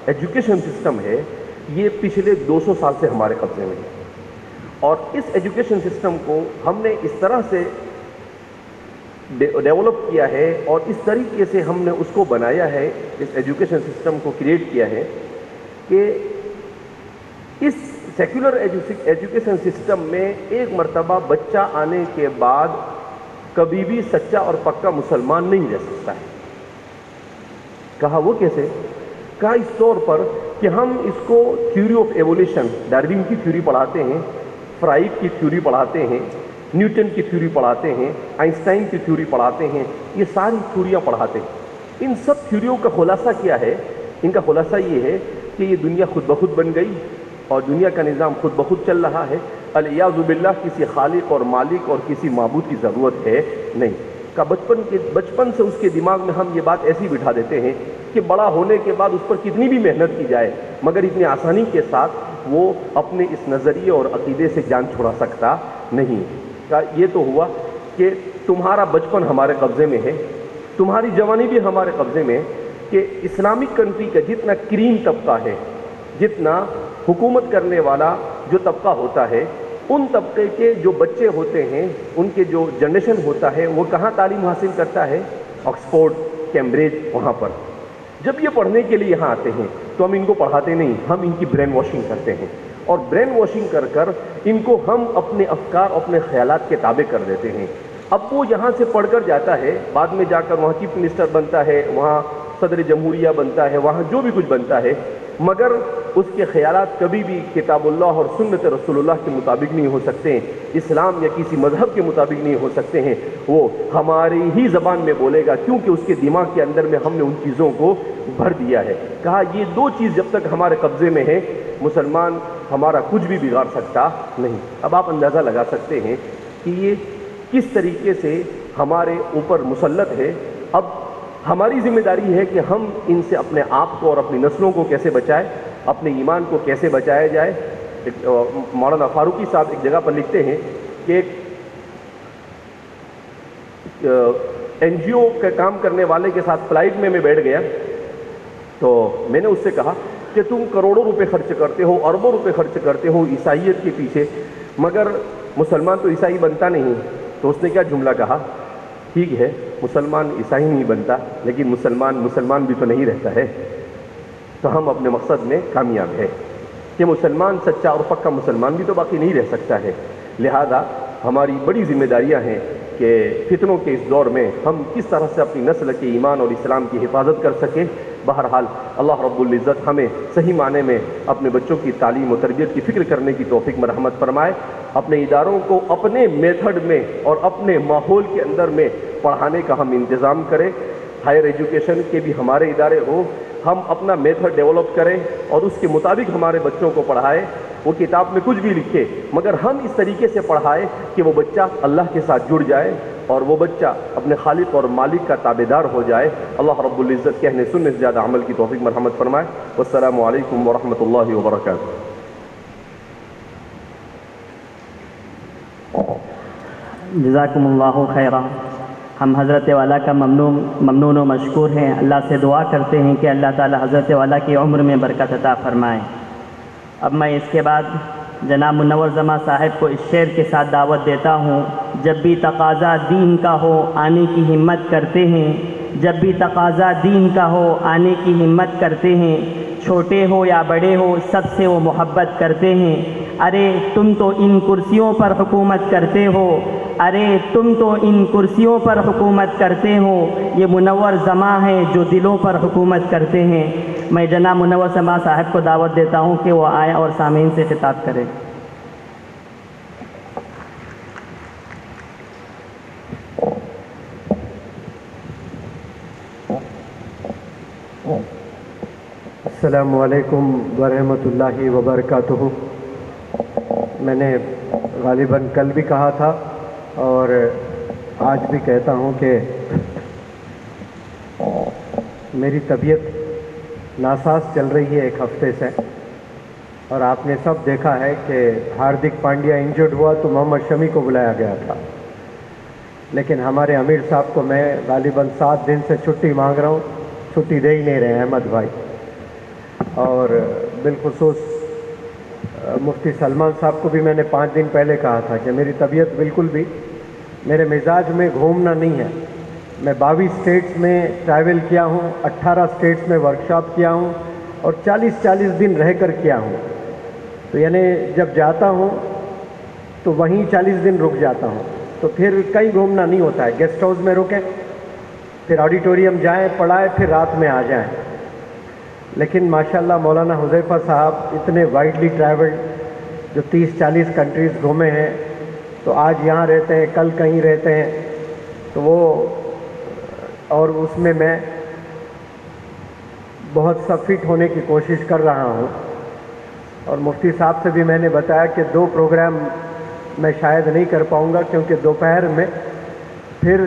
ایجوکیشن سسٹم ہے یہ پچھلے 200 سال سے ہمارے قبضے میں ہے، اور اس ایجوکیشن سسٹم کو ہم نے اس طرح سے ڈیولپ کیا ہے اور اس طریقے سے ہم نے اس کو بنایا ہے، اس ایجوکیشن سسٹم کو کریٹ کیا ہے کہ اس سیکولر ایجوکیشن سسٹم میں ایک مرتبہ بچہ آنے کے بعد کبھی بھی سچا اور پکا مسلمان نہیں رہ سکتا ہے۔ کہا وہ کیسے؟ کہا اس طور پر کہ ہم اس کو تھیوری آف ایولیوشن، ڈارون کی تھیوری پڑھاتے ہیں، فرائڈ کی تھیوری پڑھاتے ہیں، نیوٹن کی تھیوری پڑھاتے ہیں، آئنسٹائن کی تھیوری پڑھاتے ہیں، یہ ساری تھیوریاں پڑھاتے ہیں۔ ان سب تھیوریوں کا خلاصہ کیا ہے؟ ان کا خلاصہ یہ ہے کہ یہ دنیا خود بخود بن گئی اور دنیا کا نظام خود بخود چل رہا ہے، الیاذ باللہ کسی خالق اور مالک اور کسی معبود کی ضرورت ہے نہیں۔ کا بچپن سے اس کے دماغ میں ہم یہ بات ایسی بٹھا دیتے ہیں کہ بڑا ہونے کے بعد اس پر کتنی بھی محنت کی جائے مگر اتنی آسانی کے ساتھ وہ اپنے اس نظریے اور عقیدے سے جان چھڑا سکتا نہیں۔ کا یہ تو ہوا کہ تمہارا بچپن ہمارے قبضے میں ہے، تمہاری جوانی بھی ہمارے قبضے میں ہے، کہ اسلامک کنٹری کا جتنا کریم طبقہ ہے، جتنا حکومت کرنے والا جو طبقہ ہوتا ہے، ان طبقے کے جو بچے ہوتے ہیں، ان کے جو جنریشن ہوتا ہے، وہ کہاں تعلیم حاصل کرتا ہے؟ آکسفورڈ، کیمبرج، وہاں پر۔ جب یہ پڑھنے کے لیے یہاں آتے ہیں تو ہم ان کو پڑھاتے نہیں، ہم ان کی برین واشنگ کرتے ہیں، اور برین واشنگ کر کر ان کو ہم اپنے افکار، اپنے خیالات کے تابع کر دیتے ہیں۔ اب وہ یہاں سے پڑھ کر جاتا ہے، بعد میں جا کر وہاں چیف منسٹر بنتا ہے، وہاں صدر جمہوریہ بنتا ہے، وہاں جو بھی کچھ بنتا ہے، مگر اس کے خیالات کبھی بھی کتاب اللہ اور سنت رسول اللہ کے مطابق نہیں ہو سکتے ہیں، اسلام یا کسی مذہب کے مطابق نہیں ہو سکتے ہیں، وہ ہماری ہی زبان میں بولے گا کیونکہ اس کے دماغ کے اندر میں ہم نے ان چیزوں کو بھر دیا ہے۔ کہا یہ دو چیز جب تک ہمارے قبضے میں ہے مسلمان ہمارا کچھ بھی بگاڑ سکتا نہیں۔ اب آپ اندازہ لگا سکتے ہیں کہ یہ کس طریقے سے ہمارے اوپر مسلط ہے۔ اب ہماری ذمہ داری ہے کہ ہم ان سے اپنے آپ کو اور اپنی نسلوں کو کیسے بچائیں، اپنے ایمان کو کیسے بچایا جائے۔ مولانا فاروقی صاحب ایک جگہ پر لکھتے ہیں کہ ایک این جی او کا کام کرنے والے کے ساتھ فلائٹ میں بیٹھ گیا، تو میں نے اس سے کہا کہ تم کروڑوں روپے خرچ کرتے ہو، اربوں روپے خرچ کرتے ہو عیسائیت کے پیچھے، مگر مسلمان تو عیسائی بنتا نہیں۔ تو اس نے کیا جملہ کہا؟ ٹھیک ہے مسلمان عیسائی نہیں بنتا، لیکن مسلمان بھی تو نہیں رہتا ہے۔ تو ہم اپنے مقصد میں کامیاب ہے کہ مسلمان سچا اور پکا مسلمان بھی تو باقی نہیں رہ سکتا ہے۔ لہذا ہماری بڑی ذمہ داریاں ہیں کہ فتنوں کے اس دور میں ہم کس طرح سے اپنی نسل کے ایمان اور اسلام کی حفاظت کر سکیں۔ بہرحال اللہ رب العزت ہمیں صحیح معنی میں اپنے بچوں کی تعلیم و تربیت کی فکر کرنے کی توفیق مرحمت فرمائے، اپنے اداروں کو اپنے میتھڈ میں اور اپنے ماحول کے اندر میں پڑھانے کا ہم انتظام کریں۔ ہائر ایجوکیشن کے بھی ہمارے ادارے ہوں، ہم اپنا میتھڈ ڈیولپ کریں اور اس کے مطابق ہمارے بچوں کو پڑھائیں۔ وہ کتاب میں کچھ بھی لکھے مگر ہم اس طریقے سے پڑھائیں کہ وہ بچہ اللہ کے ساتھ جڑ جائے اور وہ بچہ اپنے خالق اور مالک کا تابعدار ہو جائے۔ اللہ رب العزت کہنے سننے سے زیادہ عمل کی توفیق مرحمت فرمائے۔ والسلام علیکم ورحمۃ اللہ وبرکاتہ۔ جزاکم اللہ خیرہ۔ ہم حضرت والا کا ممنون و مشکور ہیں۔ اللہ سے دعا کرتے ہیں کہ اللہ تعالی حضرت والا کی عمر میں برکت عطا فرمائیں۔ اب میں اس کے بعد جناب منور زماں صاحب کو اس شعر کے ساتھ دعوت دیتا ہوں۔ جب بھی تقاضا دین کا ہو آنے کی ہمت کرتے ہیں، جب بھی تقاضا دین کا ہو آنے کی ہمت کرتے ہیں، چھوٹے ہو یا بڑے ہو سب سے وہ محبت کرتے ہیں۔ ارے تم تو ان کرسیوں پر حکومت کرتے ہو، ارے تم تو ان کرسیوں پر حکومت کرتے ہو، یہ منور زماں ہیں جو دلوں پر حکومت کرتے ہیں۔ میں جناب منور زماں صاحب کو دعوت دیتا ہوں کہ وہ آئیں اور سامعین سے خطاب کریں۔ السلام علیکم ورحمۃ اللہ وبرکاتہ۔ میں نے غالباً کل بھی کہا تھا اور آج بھی کہتا ہوں کہ میری طبیعت ناساز چل رہی ہے ایک ہفتے سے، اور آپ نے سب دیکھا ہے کہ ہاردک پانڈیا انجرڈ ہوا تو محمد شمی کو بلایا گیا تھا، لیکن ہمارے امیر صاحب کو میں غالباً 7 دن سے چھٹی مانگ رہا ہوں، چھٹی دے ہی نہیں رہے احمد بھائی۔ اور بالخصوص مفتی سلمان صاحب کو بھی میں نے 5 دن پہلے کہا تھا کہ میری طبیعت بالکل بھی میرے مزاج میں گھومنا نہیں ہے۔ میں 22 اسٹیٹس میں ٹریول کیا ہوں، 18 اسٹیٹس میں ورکشاپ کیا ہوں اور 40 دن رہ کر کیا ہوں، تو یعنی جب جاتا ہوں تو وہیں 40 دن رک جاتا ہوں، تو پھر کہیں گھومنا نہیں ہوتا ہے۔ گیسٹ ہاؤس میں رکیں، پھر آڈیٹوریم جائیں، پڑھائیں، پھر رات میں آ جائیں۔ لیکن ماشاءاللہ مولانا حذیفہ صاحب اتنے وائڈلی ٹریولڈ، جو 30-40 کنٹریز گھومے ہیں، تو آج یہاں رہتے ہیں، کل کہیں رہتے ہیں، تو وہ اور اس میں بہت سا فٹ ہونے کی کوشش کر رہا ہوں۔ اور مفتی صاحب سے بھی میں نے بتایا کہ 2 پروگرام میں شاید نہیں کر پاؤں گا، کیونکہ دوپہر میں پھر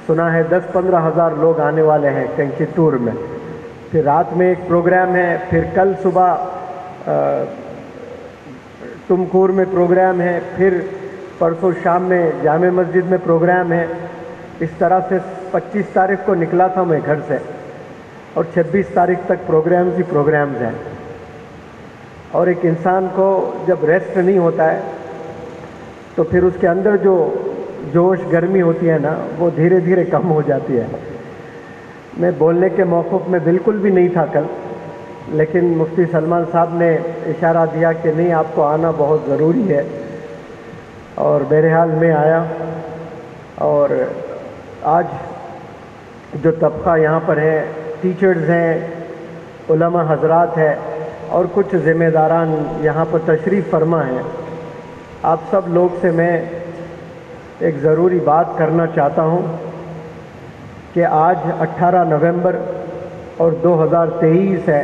سنا ہے 10-15 ہزار لوگ آنے والے ہیں کہیں چتور میں، پھر رات میں ایک پروگرام ہے، پھر کل صبح تمکور میں پروگرام ہے، پھر پرسوں شام میں جامع مسجد میں پروگرام ہے۔ اس طرح سے 25 تاریخ کو نکلا تھا میں گھر سے، اور 26 تاریخ تک پروگرامز ہی پروگرامز ہیں۔ اور ایک انسان کو جب ریسٹ نہیں ہوتا ہے تو پھر اس کے اندر جو جوش گرمی ہوتی ہے نا، وہ دھیرے دھیرے کم ہو جاتی ہے۔ میں بولنے کے موقف میں بالکل بھی نہیں تھا کل، لیکن مفتی سلمان صاحب نے اشارہ دیا کہ نہیں، آپ کو آنا بہت ضروری ہے، اور بہرحال میں آیا۔ اور آج جو طبقہ یہاں پر ہے، ٹیچرز ہیں، علماء حضرات ہیں، اور کچھ ذمہ داران یہاں پر تشریف فرما ہیں، آپ سب لوگ سے میں ایک ضروری بات کرنا چاہتا ہوں کہ آج 18 نومبر اور 2023 ہے،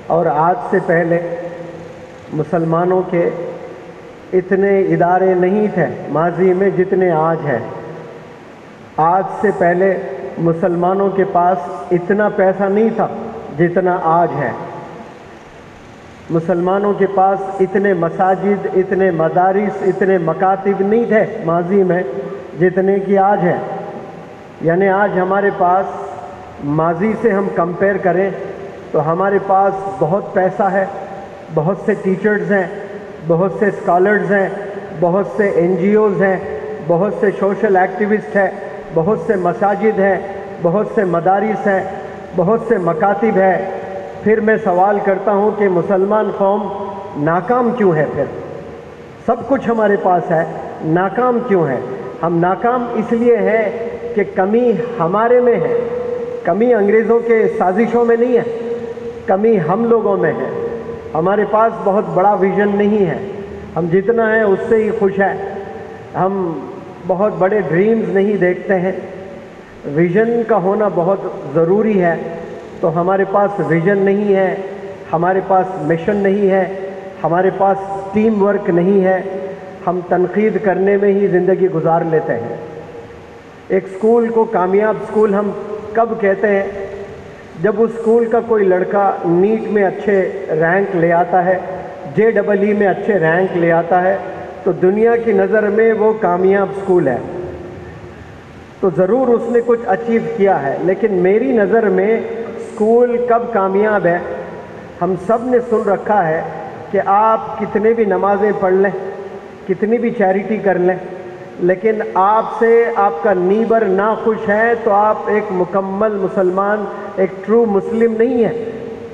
اور آج سے پہلے مسلمانوں کے اتنے ادارے نہیں تھے ماضی میں جتنے آج ہیں۔ آج سے پہلے مسلمانوں کے پاس اتنا پیسہ نہیں تھا جتنا آج ہے۔ مسلمانوں کے پاس اتنے مساجد، اتنے مدارس، اتنے مکاتب نہیں تھے ماضی میں جتنے کی آج ہے۔ یعنی آج ہمارے پاس ماضی سے ہم کمپیئر کریں تو ہمارے پاس بہت پیسہ ہے، بہت سے ٹیچرز ہیں، بہت سے اسکالرز ہیں، بہت سے NGOs ہیں، بہت سے سوشل ایکٹیوسٹ ہیں، بہت سے مساجد ہیں، بہت سے مدارس ہیں، بہت سے مکاتب ہیں۔ پھر میں سوال کرتا ہوں کہ مسلمان قوم ناکام کیوں ہے؟ پھر سب کچھ ہمارے پاس ہے، ناکام کیوں ہے؟ ہم ناکام اس لیے ہیں کہ کمی ہمارے میں ہے، کمی انگریزوں کے سازشوں میں نہیں ہے، کمی ہم لوگوں میں ہے۔ ہمارے پاس بہت بڑا ویژن نہیں ہے، ہم جتنا ہے اس سے ہی خوش ہیں، ہم بہت بڑے ڈریمز نہیں دیکھتے ہیں۔ ویژن کا ہونا بہت ضروری ہے، تو ہمارے پاس ویژن نہیں ہے، ہمارے پاس مشن نہیں ہے، ہمارے پاس ٹیم ورک نہیں ہے، ہم تنقید کرنے میں ہی زندگی گزار لیتے ہیں۔ ایک سکول کو کامیاب سکول ہم کب کہتے ہیں؟ جب اس سکول کا کوئی لڑکا نیٹ میں اچھے رینک لے آتا ہے، JEE میں اچھے رینک لے آتا ہے، تو دنیا کی نظر میں وہ کامیاب سکول ہے، تو ضرور اس نے کچھ اچیو کیا ہے۔ لیکن میری نظر میں سکول کب کامیاب ہے؟ ہم سب نے سن رکھا ہے کہ آپ کتنے بھی نمازیں پڑھ لیں، کتنی بھی چیریٹی کر لیں، لیکن آپ سے آپ کا نیبر ناخوش ہے تو آپ ایک مکمل مسلمان، ایک ٹرو مسلم نہیں ہے۔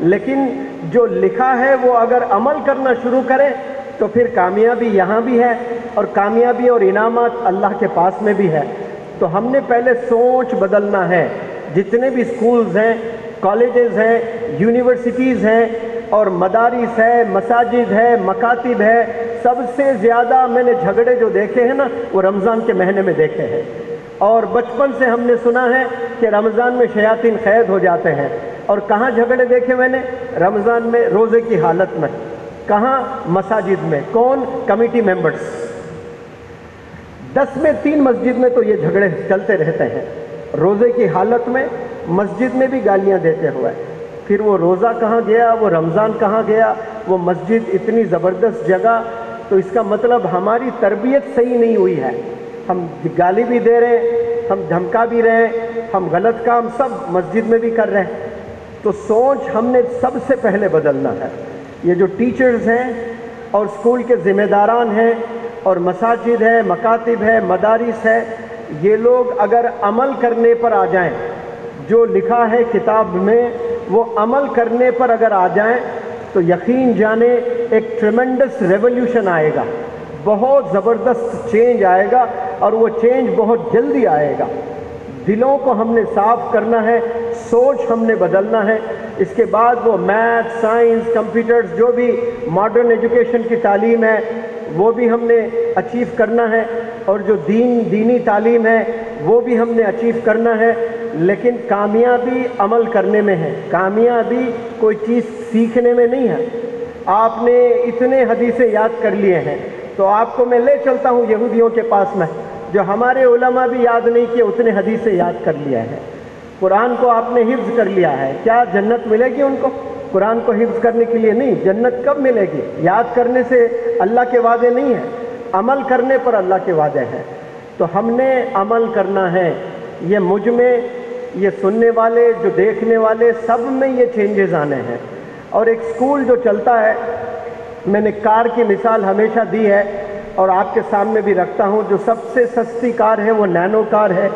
لیکن جو لکھا ہے وہ اگر عمل کرنا شروع کریں تو پھر کامیابی یہاں بھی ہے اور کامیابی اور انعامات اللہ کے پاس میں بھی ہے. تو ہم نے پہلے سوچ بدلنا ہے. جتنے بھی سکولز ہیں، کالجز ہیں، یونیورسٹیز ہیں اور مدارس ہے، مساجد ہے، مکاتب ہے، سب سے زیادہ میں نے جھگڑے جو دیکھے ہیں نا وہ رمضان کے مہینے میں دیکھے ہیں. اور بچپن سے ہم نے سنا ہے کہ رمضان میں شیاطین قید ہو جاتے ہیں. اور کہاں جھگڑے دیکھے میں نے؟ رمضان میں روزے کی حالت میں. کہاں؟ مساجد میں. کون؟ Committee members. 10 میں 3 مسجد میں تو یہ جھگڑے چلتے رہتے ہیں. روزے کی حالت میں مسجد میں بھی گالیاں دیتے ہوئے. پھر وہ روزہ کہاں گیا، وہ رمضان کہاں گیا، وہ مسجد اتنی زبردست جگہ. تو اس کا مطلب ہماری تربیت صحیح نہیں ہوئی ہے. ہم گالی بھی دے رہے ہیں، ہم دھمکا بھی رہے ہیں، ہم غلط کام سب مسجد میں بھی کر رہے ہیں. تو سوچ ہم نے سب سے پہلے بدلنا ہے. یہ جو ٹیچرز ہیں اور اسکول کے ذمہ داران ہیں اور مساجد ہے، مکاتب ہے، مدارس ہے، یہ لوگ اگر عمل کرنے پر آ جائیں، جو لکھا ہے کتاب میں وہ عمل کرنے پر اگر آ جائیں تو یقین جانے ایک ٹریمنڈس ریولیوشن آئے گا. بہت زبردست چینج آئے گا اور وہ چینج بہت جلدی آئے گا. دلوں کو ہم نے صاف کرنا ہے، سوچ ہم نے بدلنا ہے. اس کے بعد وہ میتھ، سائنس، کمپیوٹرز، جو بھی ماڈرن ایجوکیشن کی تعلیم ہے وہ بھی ہم نے اچیو کرنا ہے. اور جو دینی تعلیم ہے وہ بھی ہم نے اچیو کرنا ہے. لیکن کامیابی عمل کرنے میں ہے. کامیابی کوئی چیز سیکھنے میں نہیں ہے. آپ نے اتنے حدیثیں یاد کر لیے ہیں تو آپ کو میں لے چلتا ہوں یہودیوں کے پاس میں، جو ہمارے علماء بھی یاد نہیں کیے اتنے حدیثیں یاد کر لیا ہے. قرآن کو آپ نے حفظ کر لیا ہے. کیا جنت ملے گی ان کو؟ قرآن کو حفظ کرنے کے لیے نہیں. جنت کب ملے گی؟ یاد کرنے سے اللہ کے وعدے نہیں ہیں، عمل کرنے پر اللہ کے وعدے ہیں. تو ہم نے عمل کرنا ہے. یہ مجھ میں، یہ سننے والے، جو دیکھنے والے، سب میں یہ چینجز آنے ہیں. اور ایک سکول جو چلتا ہے، میں نے کار کی مثال ہمیشہ دی ہے اور آپ کے سامنے بھی رکھتا ہوں. جو سب سے سستی کار ہے وہ نینو کار ہے.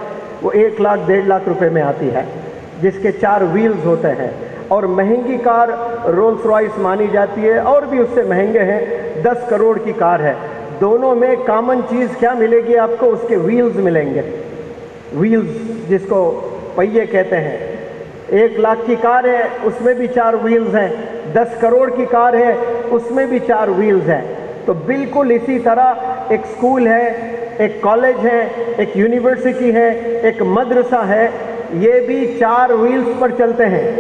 وہ 1 لاکھ 1.5 لاکھ روپے میں آتی ہے، جس کے 4 ویلز ہوتے ہیں. اور مہنگی کار رولس رائس مانی جاتی ہے، اور بھی اس سے مہنگے ہیں، 10 کروڑ کی کار ہے. دونوں میں کامن چیز کیا ملے گی آپ کو؟ اس کے ویلز ملیں گے. ویلز جس کو پہیے کہتے ہیں. 1 لاکھ کی کار ہے اس میں بھی 4 ویلز ہیں. 10 کروڑ کی کار ہے اس میں بھی 4 ویلز ہیں. تو بالکل اسی طرح ایک سکول ہے، ایک کالج ہے، ایک یونیورسٹی ہے، ایک مدرسہ ہے، یہ بھی 4 ویلز پر چلتے ہیں.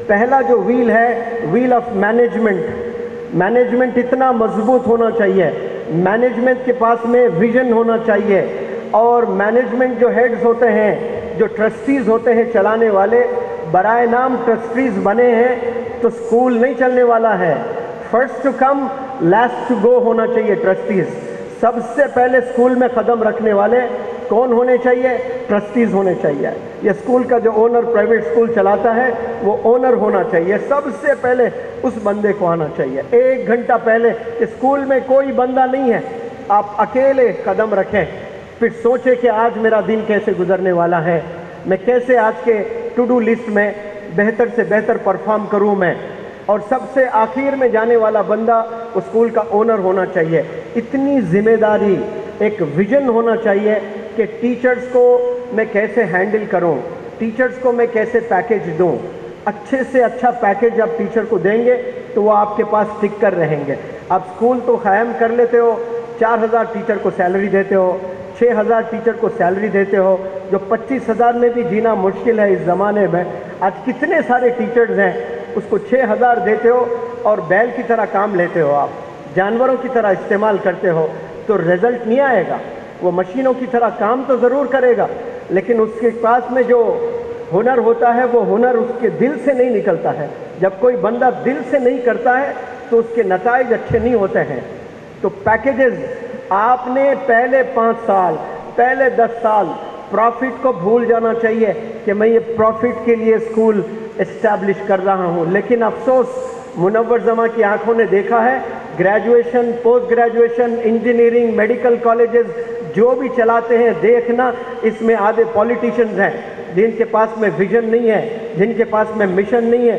پہلا جو ویل ہے ویل آف مینجمنٹ. مینجمنٹ اتنا مضبوط ہونا چاہیے. مینجمنٹ کے پاس میں ویژن ہونا چاہیے. اور مینجمنٹ جو ہیڈز ہوتے ہیں، جو ٹرسٹیز ہوتے ہیں چلانے والے، برائے نام ٹرسٹیز بنے ہیں تو سکول نہیں چلنے والا ہے. First to come last to go ہونا چاہیے ٹرسٹیز. سب سے پہلے سکول میں قدم رکھنے والے کون ہونے چاہیے؟ ٹرسٹیز ہونے چاہیے. یہ سکول کا جو اونر پرائیویٹ سکول چلاتا ہے وہ اونر ہونا چاہیے. سب سے پہلے اس بندے کو آنا چاہیے. 1 گھنٹہ پہلے کہ سکول میں کوئی بندہ نہیں ہے، آپ اکیلے قدم رکھیں. پھر سوچیں کہ آج میرا دن کیسے گزرنے والا ہے، میں کیسے آج کے ٹو ڈو لسٹ میں بہتر سے بہتر پرفارم کروں میں. اور سب سے آخر میں جانے والا بندہ اس اسکول کا اونر ہونا چاہیے. اتنی ذمہ داری، ایک ویژن ہونا چاہیے کہ ٹیچرز کو میں کیسے ہینڈل کروں، ٹیچرز کو میں کیسے پیکیج دوں. اچھے سے اچھا پیکیج آپ ٹیچر کو دیں گے تو وہ آپ کے پاس ٹک کر رہیں گے. آپ اسکول تو قائم کر لیتے ہو، 4,000 ٹیچر کو سیلری دیتے ہو، 6,000 ٹیچر کو سیلری دیتے ہو، جو 25,000 میں بھی جینا مشکل ہے اس زمانے میں. آج کتنے سارے ٹیچرز ہیں، اس کو 6,000 دیتے ہو اور بیل کی طرح کام لیتے ہو، آپ جانوروں کی طرح استعمال کرتے ہو تو رزلٹ نہیں آئے گا. وہ مشینوں کی طرح کام تو ضرور کرے گا لیکن اس کے پاس میں جو ہنر ہوتا ہے وہ ہنر اس کے دل سے نہیں نکلتا ہے. جب کوئی بندہ دل سے نہیں کرتا ہے تو اس کے نتائج اچھے نہیں ہوتے ہیں. تو پیکیجز آپ نے پہلے 5 سال، پہلے 10 سال پروفٹ کو بھول جانا چاہیے کہ میں یہ پروفٹ کے لیے اسکول اسٹیبلش کر رہا ہوں. لیکن افسوس منور زماں کی آنکھوں نے دیکھا ہے، graduation, post graduation, engineering, medical colleges جو بھی چلاتے ہیں، دیکھنا اس میں آدھے پولیٹیشینز ہیں جن کے پاس میں ویژن نہیں ہے، جن کے پاس میں مشن نہیں ہے.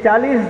40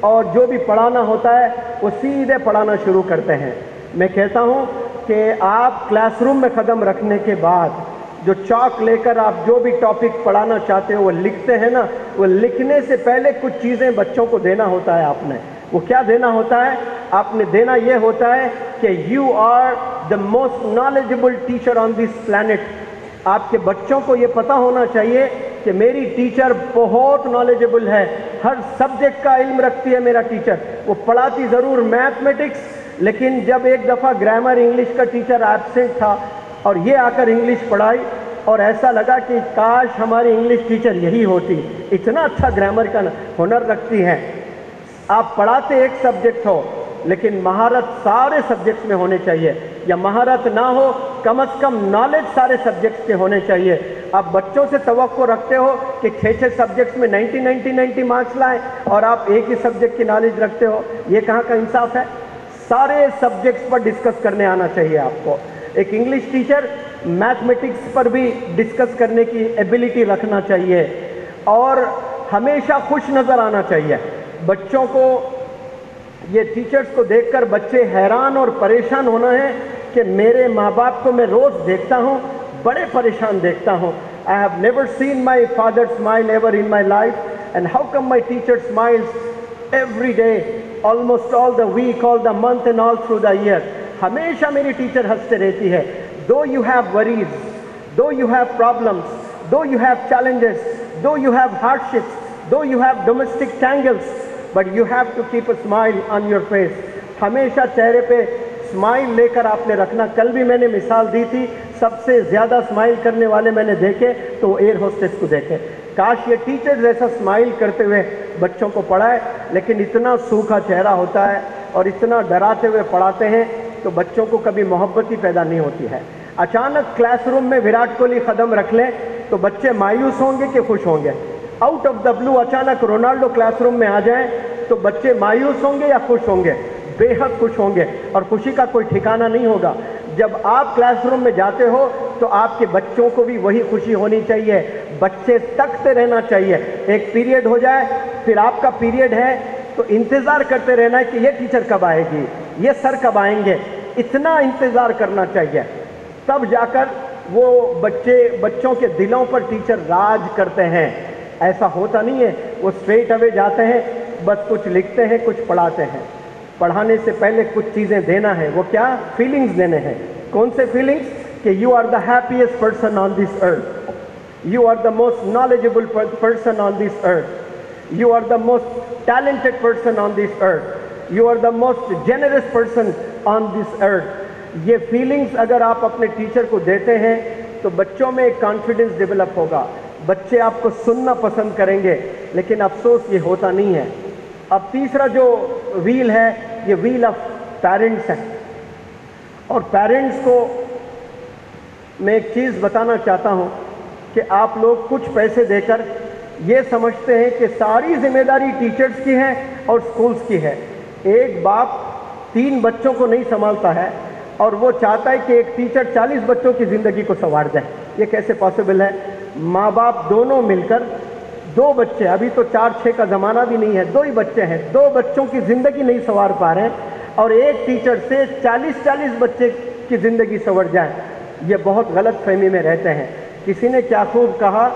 اور جو بھی پڑھانا ہوتا ہے وہ سیدھے پڑھانا شروع کرتے ہیں. میں کہتا ہوں کہ آپ کلاس روم میں قدم رکھنے کے بعد جو چاک لے کر آپ جو بھی ٹاپک پڑھانا چاہتے ہو وہ لکھتے ہیں نا, وہ لکھنے سے پہلے کچھ چیزیں بچوں کو دینا ہوتا ہے. آپ نے وہ کیا دینا ہوتا ہے؟ آپ نے دینا یہ ہوتا ہے کہ you are the most knowledgeable teacher on this planet. آپ کے بچوں کو یہ پتہ ہونا چاہیے کہ میری ٹیچر بہت نالجبل ہے, ہر سبجیکٹ کا علم رکھتی ہے میرا ٹیچر. وہ پڑھاتی ضرور میتھمیٹکس, لیکن جب ایک دفعہ گرامر انگلش کا ٹیچر ایبسنٹ تھا اور یہ آ کر انگلش پڑھائی اور ایسا لگا کہ کاش ہماری انگلش ٹیچر یہی ہوتی, اتنا اچھا گرامر کا ہنر رکھتی ہیں. آپ پڑھاتے ایک سبجیکٹ ہو لیکن مہارت سارے سبجیکٹس میں ہونے چاہیے, یا مہارت نہ ہو کم از کم نالج سارے سبجیکٹس کے ہونے چاہیے. آپ بچوں سے توقع رکھتے ہو کہ 6 سبجیکٹس میں 90 مارکس لائیں اور آپ ایک ہی سبجیکٹ کی نالج رکھتے ہو, یہ کہاں کا انصاف ہے؟ سارے سبجیکٹس پر ڈسکس کرنے آنا چاہیے آپ کو. ایک انگلش ٹیچر میتھمیٹکس پر بھی ڈسکس کرنے کی ایبلٹی رکھنا چاہیے اور ہمیشہ خوش نظر آنا چاہیے. بچوں کو یہ ٹیچرز کو دیکھ کر بچے حیران اور پریشان ہونا ہے کہ میرے ماں باپ کو میں روز دیکھتا ہوں, بڑے پریشان دیکھتا ہوں. I have never seen my father smile ever in my life, and how come my teacher smiles every day, almost all the week, all the month and all through the year. ہمیشہ میری ٹیچر ہنستے رہتی ہے. Though you have worries, though you have problems, though you have challenges, though you have hardships, though you have domestic tangles, but you have to keep a smile on your face. ہمیشہ چہرے پہ اسمائل لے کر آپ نے رکھنا. کل بھی میں نے مثال دی تھی, سب سے زیادہ اسمائل کرنے والے میں نے دیکھے تو وہ ایئر ہوسٹس کو دیکھے. کاش یہ ٹیچر ایسا اسمائل کرتے ہوئے بچوں کو پڑھائے, لیکن اتنا سوکھا چہرہ ہوتا ہے اور اتنا ڈراتے ہوئے پڑھاتے ہیں تو بچوں کو کبھی محبت ہی پیدا نہیں ہوتی ہے. اچانک کلاس روم میں وراٹ کوہلی قدم رکھ لیں تو بچے مایوس ہوں گے کہ خوش ہوں گے؟ آؤٹ آف دا بلو اچانک رونالڈو کلاس روم میں آ جائیں تو بچے مایوس ہوں گے یا خوش ہوں گے؟ بے حد خوش ہوں گے, اور خوشی کا کوئی ٹھکانہ نہیں ہوگا. جب آپ کلاس روم میں جاتے ہو تو آپ کے بچوں کو بھی وہی خوشی ہونی چاہیے. بچے تکتے رہنا چاہیے. ایک پیریڈ ہو جائے, پھر آپ کا پیریڈ ہے تو انتظار کرتے رہنا ہے کہ یہ ٹیچر کب آئے گی, یہ سر کب آئیں گے, اتنا انتظار کرنا چاہیے. تب جا کر وہ بچوں کے دلوں پر ٹیچر راج کرتے ہیں. ایسا ہوتا نہیں ہے وہ اسٹریٹ اوے جاتے ہیں, بس کچھ لکھتے ہیں, کچھ پڑھاتے ہیں. پڑھانے سے پہلے کچھ چیزیں دینا ہے. وہ کیا؟ فیلنگز دینے ہیں. کون سے فیلنگز؟ کہ you are the happiest person on this earth, you are the most knowledgeable person on this earth, you are the most talented person on this earth, you are the most generous person on this earth. یہ فیلنگز اگر آپ اپنے ٹیچر کو دیتے ہیں تو بچوں میں ایک کانفیڈنس ڈیولپ ہوگا, بچے آپ کو سننا پسند کریں گے. لیکن افسوس یہ ہوتا نہیں ہے. اب تیسرا جو ویل ہے یہ ویل آف پیرنٹس ہے, اور پیرنٹس کو میں ایک چیز بتانا چاہتا ہوں کہ آپ لوگ کچھ پیسے دے کر یہ سمجھتے ہیں کہ ساری ذمہ داری ٹیچرز کی ہے اور سکولز کی ہے. ایک باپ 3 بچوں کو نہیں سنبھالتا ہے اور وہ چاہتا ہے کہ ایک ٹیچر 40 بچوں کی زندگی کو سنوار دے. یہ کیسے پاسبل ہے؟ ماں باپ دونوں مل کر 2 بچے, ابھی تو 4-6 کا زمانہ بھی نہیں ہے, 2 ہی بچے ہیں, 2 بچوں کی زندگی نہیں سنوار پا رہے ہیں اور ایک ٹیچر سے 40 بچے کی زندگی سنور جائے. یہ بہت غلط فہمی میں رہتے ہیں. کسی نے کیا خوب کہا,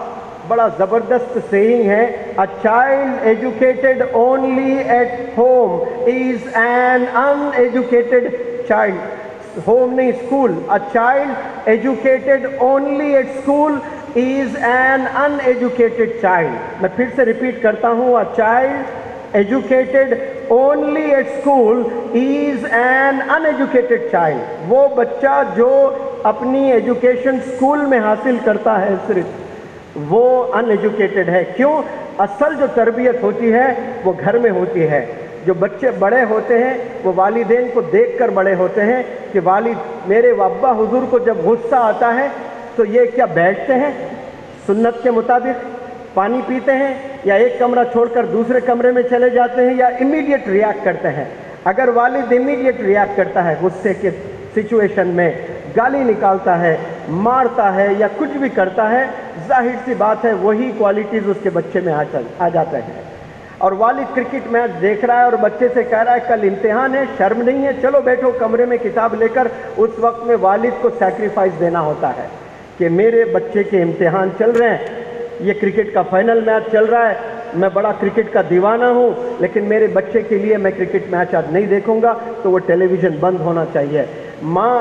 بڑا زبردست سیئنگ ہے, a child educated only at home is an uneducated child. Home نہیں, school. a child educated only at school is an uneducated child. میں پھر سے ریپیٹ کرتا ہوں, a child educated only at school is an uneducated child. وہ بچہ جو اپنی ایجوکیشن اسکول میں حاصل کرتا ہے صرف وہ ان ایجوکیٹڈ ہے. کیوں؟ اصل جو تربیت ہوتی ہے وہ گھر میں ہوتی ہے. جو بچے بڑے ہوتے ہیں وہ والدین کو دیکھ کر بڑے ہوتے ہیں کہ والد میرے ابا حضور کو جب غصہ آتا ہے تو یہ کیا بیٹھتے ہیں سنت کے مطابق, پانی پیتے ہیں, یا ایک کمرہ چھوڑ کر دوسرے کمرے میں چلے جاتے ہیں, یا امیڈیٹ ریاکٹ کرتے ہیں؟ اگر والد امیڈیٹ ریاکٹ کرتا ہے غصے کے سچویشن میں, گالی نکالتا ہے, مارتا ہے یا کچھ بھی کرتا ہے, ظاہر سی بات ہے وہی کوالٹیز اس کے بچے میں آ جاتے ہیں. اور والد کرکٹ میچ دیکھ رہا ہے اور بچے سے کہہ رہا ہے کل امتحان ہے، شرم نہیں ہے، چلو بیٹھو کمرے میں کتاب لے کر. اس وقت میں والد کو سیکریفائس دینا ہوتا ہے کہ میرے بچے کے امتحان چل رہے ہیں، یہ کرکٹ کا فائنل میچ چل رہا ہے، میں بڑا کرکٹ کا دیوانہ ہوں، لیکن میرے بچے کے لیے میں کرکٹ میچ آج نہیں دیکھوں گا، تو وہ ٹیلی ویژن بند ہونا چاہیے. ماں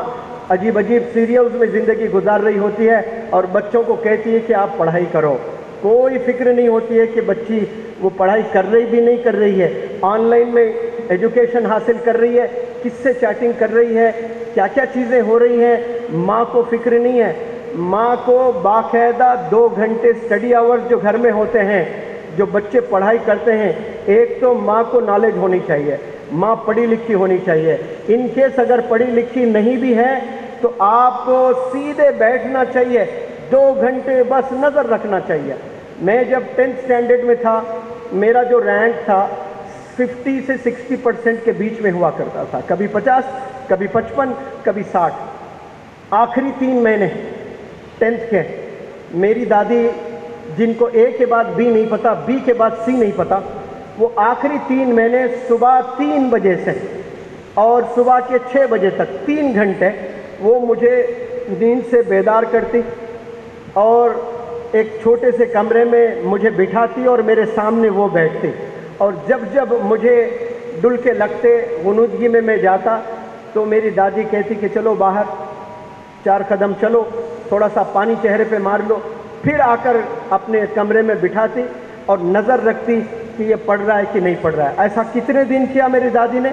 عجیب عجیب سیریلز میں زندگی گزار رہی ہوتی ہے اور بچوں کو کہتی ہے کہ آپ پڑھائی کرو. کوئی فکر نہیں ہوتی ہے کہ بچی وہ پڑھائی کر رہی بھی نہیں کر رہی ہے، آن لائن میں ایجوکیشن حاصل کر رہی ہے، کس سے چیٹنگ کر رہی ہے، کیا کیا چیزیں ہو رہی ہیں، ماں کو فکر نہیں ہے. ماں کو باقاعدہ 2 گھنٹے اسٹڈی آورز جو گھر میں ہوتے ہیں، جو بچے پڑھائی کرتے ہیں، ایک تو ماں کو نالج ہونی چاہیے، ماں پڑھی لکھی ہونی چاہیے. ان کیس اگر پڑھی لکھی نہیں بھی ہے تو آپ کو سیدھے بیٹھنا چاہیے، 2 گھنٹے بس نظر رکھنا چاہیے. میں جب 10th اسٹینڈرڈ میں تھا، میرا جو رینک تھا 50 سے 60% کے بیچ میں ہوا کرتا تھا، کبھی 50، کبھی 55، کبھی 60. آخری 3 مہینے 10th کے، میری دادی جن کو اے کے بعد بی نہیں پتا، بی کے بعد سی نہیں پتا، وہ آخری 3 مہینے صبح 3 بجے سے اور صبح کے 6 بجے تک 3 گھنٹے وہ مجھے نیند سے بیدار کرتی اور ایک چھوٹے سے کمرے میں مجھے بٹھاتی اور میرے سامنے وہ بیٹھتی. اور جب جب مجھے ڈل کے لگتے، غنودگی میں جاتا، تو میری دادی کہتی کہ چلو باہر 4 قدم چلو، تھوڑا سا پانی چہرے پہ مار لو، پھر آ کر اپنے کمرے میں بٹھاتی اور نظر رکھتی کہ یہ پڑھ رہا ہے کہ نہیں پڑھ رہا ہے. ایسا کتنے دن کیا میری دادی نے؟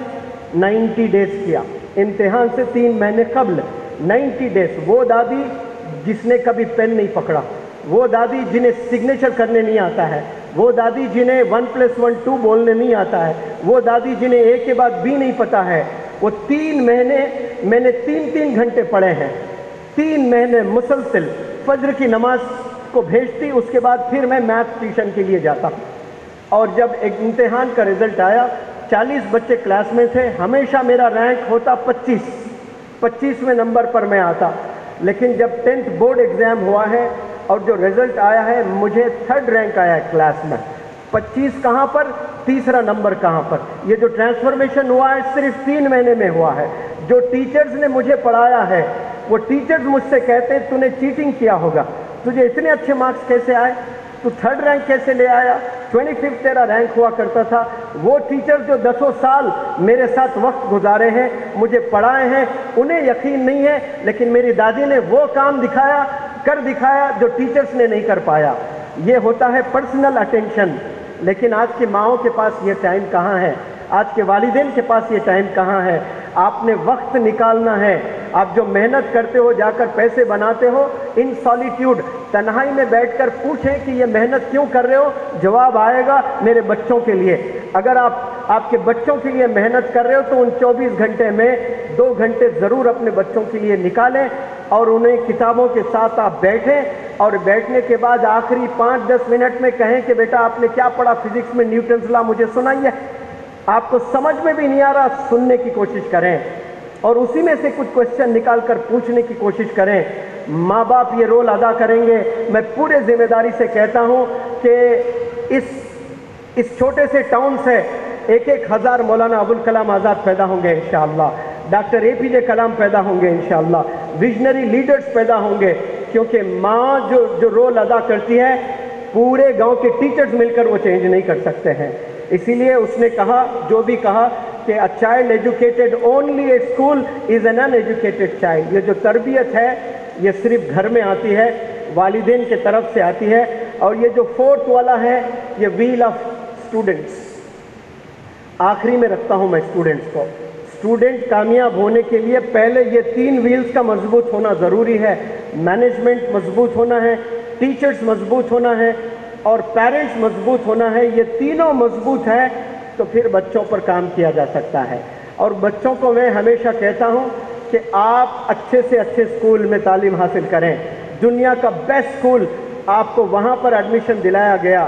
90 ڈیز کیا. امتحان سے 3 مہینے قبل 90 ڈیز. وہ دادی جس نے کبھی پین نہیں پکڑا، وہ دادی جنہیں سگنیچر کرنے نہیں آتا ہے، وہ دادی جنہیں 1+1 2 بولنے نہیں آتا ہے، وہ دادی جنہیں اے کے بعد بی نہیں پتا ہے، وہ 3 مہینے میں نے 3 گھنٹے پڑھے ہیں. 3 مہینے مسلسل فجر کی نماز کو بھیجتی، اس کے بعد پھر میں میتھ ٹیوشن کے لیے جاتا. اور جب ایک امتحان کا رزلٹ آیا، 40 بچے کلاس میں تھے، ہمیشہ میرا رینک ہوتا 25ویں نمبر پر میں آتا. لیکن جب 10th بورڈ ایگزام ہوا ہے اور جو رزلٹ آیا ہے، مجھے 3rd رینک آیا ہے کلاس میں. 25 کہاں پر، 3را نمبر کہاں پر. یہ جو ٹرانسفارمیشن ہوا ہے صرف 3 مہینے میں ہوا ہے. جو ٹیچرز نے مجھے پڑھایا ہے، وہ ٹیچرز مجھ سے کہتے تو نے چیٹنگ کیا ہوگا، تجھے اتنے اچھے مارکس کیسے آئے، تو 3rd رینک کیسے لے آیا، 25 تیرا رینک ہوا کرتا تھا. وہ ٹیچر جو 10 سال میرے ساتھ وقت گزارے ہیں، مجھے پڑھائے ہیں، انہیں یقین نہیں ہے، لیکن میری دادی نے وہ کام دکھایا، کر دکھایا جو ٹیچرز نے نہیں کر پایا. یہ ہوتا ہے پرسنل اٹینشن. لیکن آج کی ماؤں کے پاس یہ ٹائم کہاں ہے، آج کے والدین کے پاس یہ ٹائم کہاں ہے. آپ نے وقت نکالنا ہے. آپ جو محنت کرتے ہو، جا کر پیسے بناتے ہو، ان سالیٹیوڈ، تنہائی میں بیٹھ کر پوچھیں کہ یہ محنت کیوں کر رہے ہو، جواب آئے گا میرے بچوں کے لیے. اگر آپ کے بچوں کے لیے محنت کر رہے ہو تو ان 24 گھنٹے میں 2 گھنٹے ضرور اپنے بچوں کے لیے نکالیں اور انہیں کتابوں کے ساتھ آپ بیٹھیں، اور بیٹھنے کے بعد آخری 5-10 منٹ میں کہیں کہ بیٹا آپ نے کیا پڑھا فزکس میں، نیوٹنز لا مجھے سنائیے. آپ کو سمجھ میں بھی نہیں آ رہا، سننے کی کوشش کریں اور اسی میں سے کچھ کوشچن نکال کر پوچھنے کی کوشش کریں. ماں باپ یہ رول ادا کریں گے. میں پورے ذمہ داری سے کہتا ہوں کہ اس چھوٹے سے ٹاؤن سے 1,000 مولانا ابوالکلام آزاد پیدا ہوں گے انشاءاللہ، ڈاکٹر APJ کلام پیدا ہوں گے انشاءاللہ، ویژنری لیڈرز پیدا ہوں گے. کیونکہ ماں جو رول ادا کرتی ہے، پورے گاؤں کے ٹیچرز مل کر وہ چینج نہیں کر سکتے ہیں. اسی لیے اس نے کہا، جو بھی کہا کہ a child educated only at school is an uneducated child. یہ جو تربیت ہے یہ صرف گھر میں آتی ہے، والدین کے طرف سے آتی ہے. اور یہ جو 4th والا ہے، یہ ویل آف اسٹوڈنٹس، آخری میں رکھتا ہوں میں اسٹوڈنٹس کو. اسٹوڈنٹ کامیاب ہونے کے لیے پہلے یہ 3 ویلز کا مضبوط ہونا ضروری ہے. مینجمنٹ مضبوط ہونا ہے، ٹیچرز مضبوط ہونا ہے اور پیرنٹس مضبوط ہونا ہے. یہ تینوں مضبوط ہیں تو پھر بچوں پر کام کیا جا سکتا ہے. اور بچوں کو میں ہمیشہ کہتا ہوں کہ آپ اچھے سے اچھے اسکول میں تعلیم حاصل کریں. دنیا کا بیسٹ اسکول، آپ کو وہاں پر ایڈمیشن دلایا گیا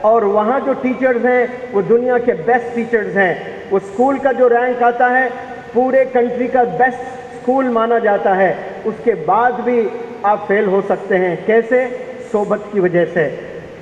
اور وہاں جو ٹیچرز ہیں وہ دنیا کے بیسٹ ٹیچرز ہیں. وہ اسکول کا جو رینک آتا ہے پورے کنٹری کا بیسٹ اسکول مانا جاتا ہے. اس کے بعد بھی آپ فیل ہو سکتے ہیں. کیسے؟ صحبت کی وجہ سے.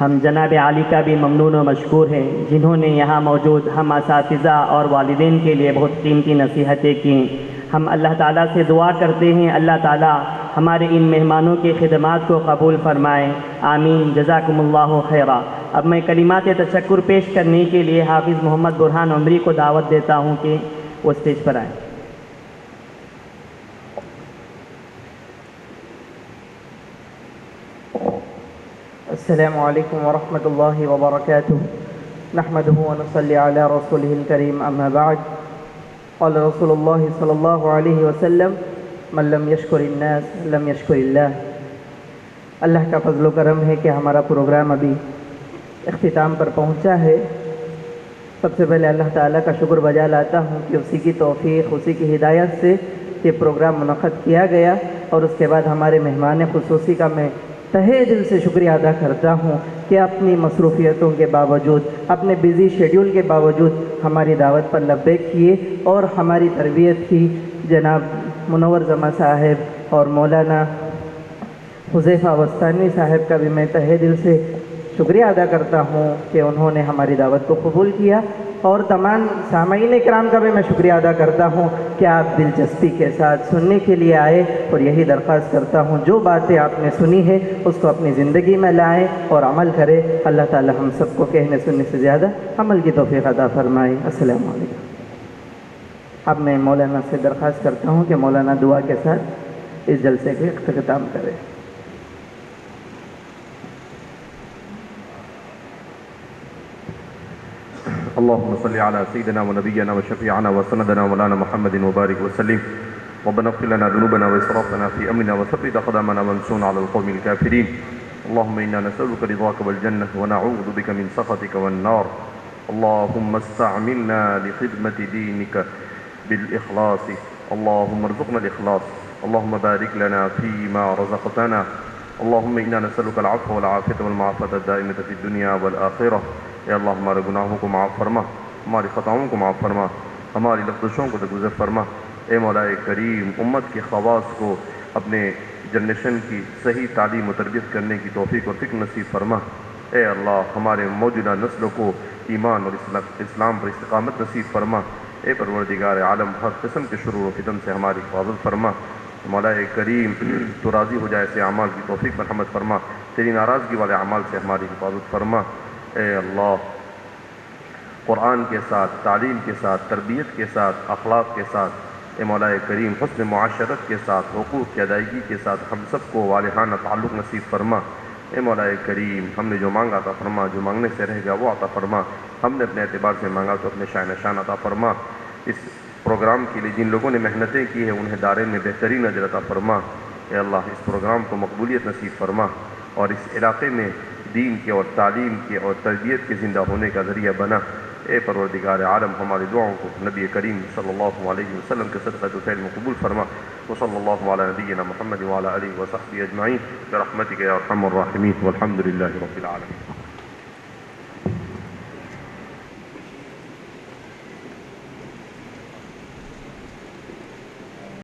ہم جناب عالی کا بھی ممنون و مشکور ہیں جنہوں نے یہاں موجود ہم اساتذہ اور والدین کے لیے بہت قیمتی نصیحتیں کیں۔ ہم اللہ تعالیٰ سے دعا کرتے ہیں اللہ تعالیٰ ہمارے ان مہمانوں کی خدمات کو قبول فرمائیں، آمین، جزاکم اللہ خیرا۔ اب میں کلمات تشکر پیش کرنے کے لیے حافظ محمد برہان عمری کو دعوت دیتا ہوں کہ وہ اسٹیج پر آئیں۔ السلام علیکم ورحمۃ اللہ وبرکاتہ، نحمدہ ونصلی علی رسولہ الکریم، اما بعد، قال رسول اللہ صلی اللہ علیہ وسلم من لم یشکر الناس لم یشکر اللہ۔ اللہ کا فضل و کرم ہے کہ ہمارا پروگرام ابھی اختتام پر پہنچا ہے۔ سب سے پہلے اللہ تعالیٰ کا شکر بجا لاتا ہوں کہ اسی کی توفیق، اسی کی ہدایت سے یہ پروگرام منعقد کیا گیا، اور اس کے بعد ہمارے مہمان خصوصی کا میں تہہ دل سے شکریہ ادا کرتا ہوں کہ اپنی مصروفیتوں کے باوجود، اپنے بزی شیڈیول کے باوجود ہماری دعوت پر لبیک کیے اور ہماری تربیت کی۔ جناب منور زماں صاحب اور مولانا حذیفہ وستانی صاحب کا بھی میں تہہ دل سے شکریہ ادا کرتا ہوں کہ انہوں نے ہماری دعوت کو قبول کیا، اور تمام سامعین اکرام کا بھی میں شکریہ ادا کرتا ہوں کہ آپ دلچسپی کے ساتھ سننے کے لیے آئے، اور یہی درخواست کرتا ہوں جو باتیں آپ نے سنی ہے اس کو اپنی زندگی میں لائیں اور عمل کریں۔ اللہ تعالی ہم سب کو کہنے سننے سے زیادہ عمل کی توفیق عطا فرمائے۔ السلام علیکم۔ اب میں مولانا سے درخواست کرتا ہوں کہ مولانا دعا کے ساتھ اس جلسے کے اختتام کرے۔ اللهم صل على سيدنا ونبينا وشفيعنا وسندنا مولانا محمد وبارك وسلم ربنا اغفر لنا ذنوبنا واسرافنا في امرنا وثبت اقدامنا وانصرنا على القوم الكافرين اللهم انا نسألك رضاك والجنة ونعوذ بك من سخطك والنار اللهم استعملنا لخدمة دينك بالإخلاص اللهم ارزقنا الإخلاص اللهم بارك لنا فيما رزقتنا اللهم انا نسألك العفو والعافية والمعافاة الدائمة في الدنيا والآخرة۔ اے اللہ ہمارے گناہوں کو معاف فرما، ہماری خطاؤں کو معاف فرما، ہماری لفظشوں کو درگزر فرما۔ اے مولا کریم، امت کے خواص کو اپنے جنریشن کی صحیح تعلیم و تربیت کرنے کی توفیق اور فکر نصیب فرما۔ اے اللہ ہمارے موجودہ نسلوں کو ایمان اور اسلام پر استقامت نصیب فرما۔ اے پروردگار عالم، ہر قسم کے شرور و فتن سے ہماری حفاظت فرما۔ مولا کریم، تو راضی ہو جائے ایسے اعمال کی توفیق مرحمت فرما، تیری ناراضگی والے اعمال سے ہماری حفاظت فرما۔ اے اللہ، قرآن کے ساتھ، تعلیم کے ساتھ، تربیت کے ساتھ، اخلاق کے ساتھ، اے مولا کریم حسن معاشرت کے ساتھ، حقوق کی ادائیگی کے ساتھ ہم سب کو والہانہ تعلق نصیب فرما۔ اے مولا کریم، ہم نے جو مانگا عطا فرما، جو مانگنے سے رہ گیا وہ عطا فرما، ہم نے اپنے اعتبار سے مانگا تو اپنے شائن شان عطا فرما۔ اس پروگرام کے لیے جن لوگوں نے محنتیں کی ہیں انہیں دارین میں بہترین اجر عطا فرما۔ اے اللہ، اس پروگرام کو مقبولیت نصیب فرما، اور اس علاقے میں دین کے اور تعلیم کے اور تربیت کے زندہ ہونے کا ذریعہ بنا۔ اے پروردگار عالم، ہماری دعاؤں کو نبی کریم صلی اللہ علیہ وسلم کے صدقہ فعل میں قبول فرما۔ وصلی اللہ علی نبینا محمد وعلی آلہ وصحبہ اجمعین برحمتک یا ارحم الراحمین والحمد للہ رب العالمین۔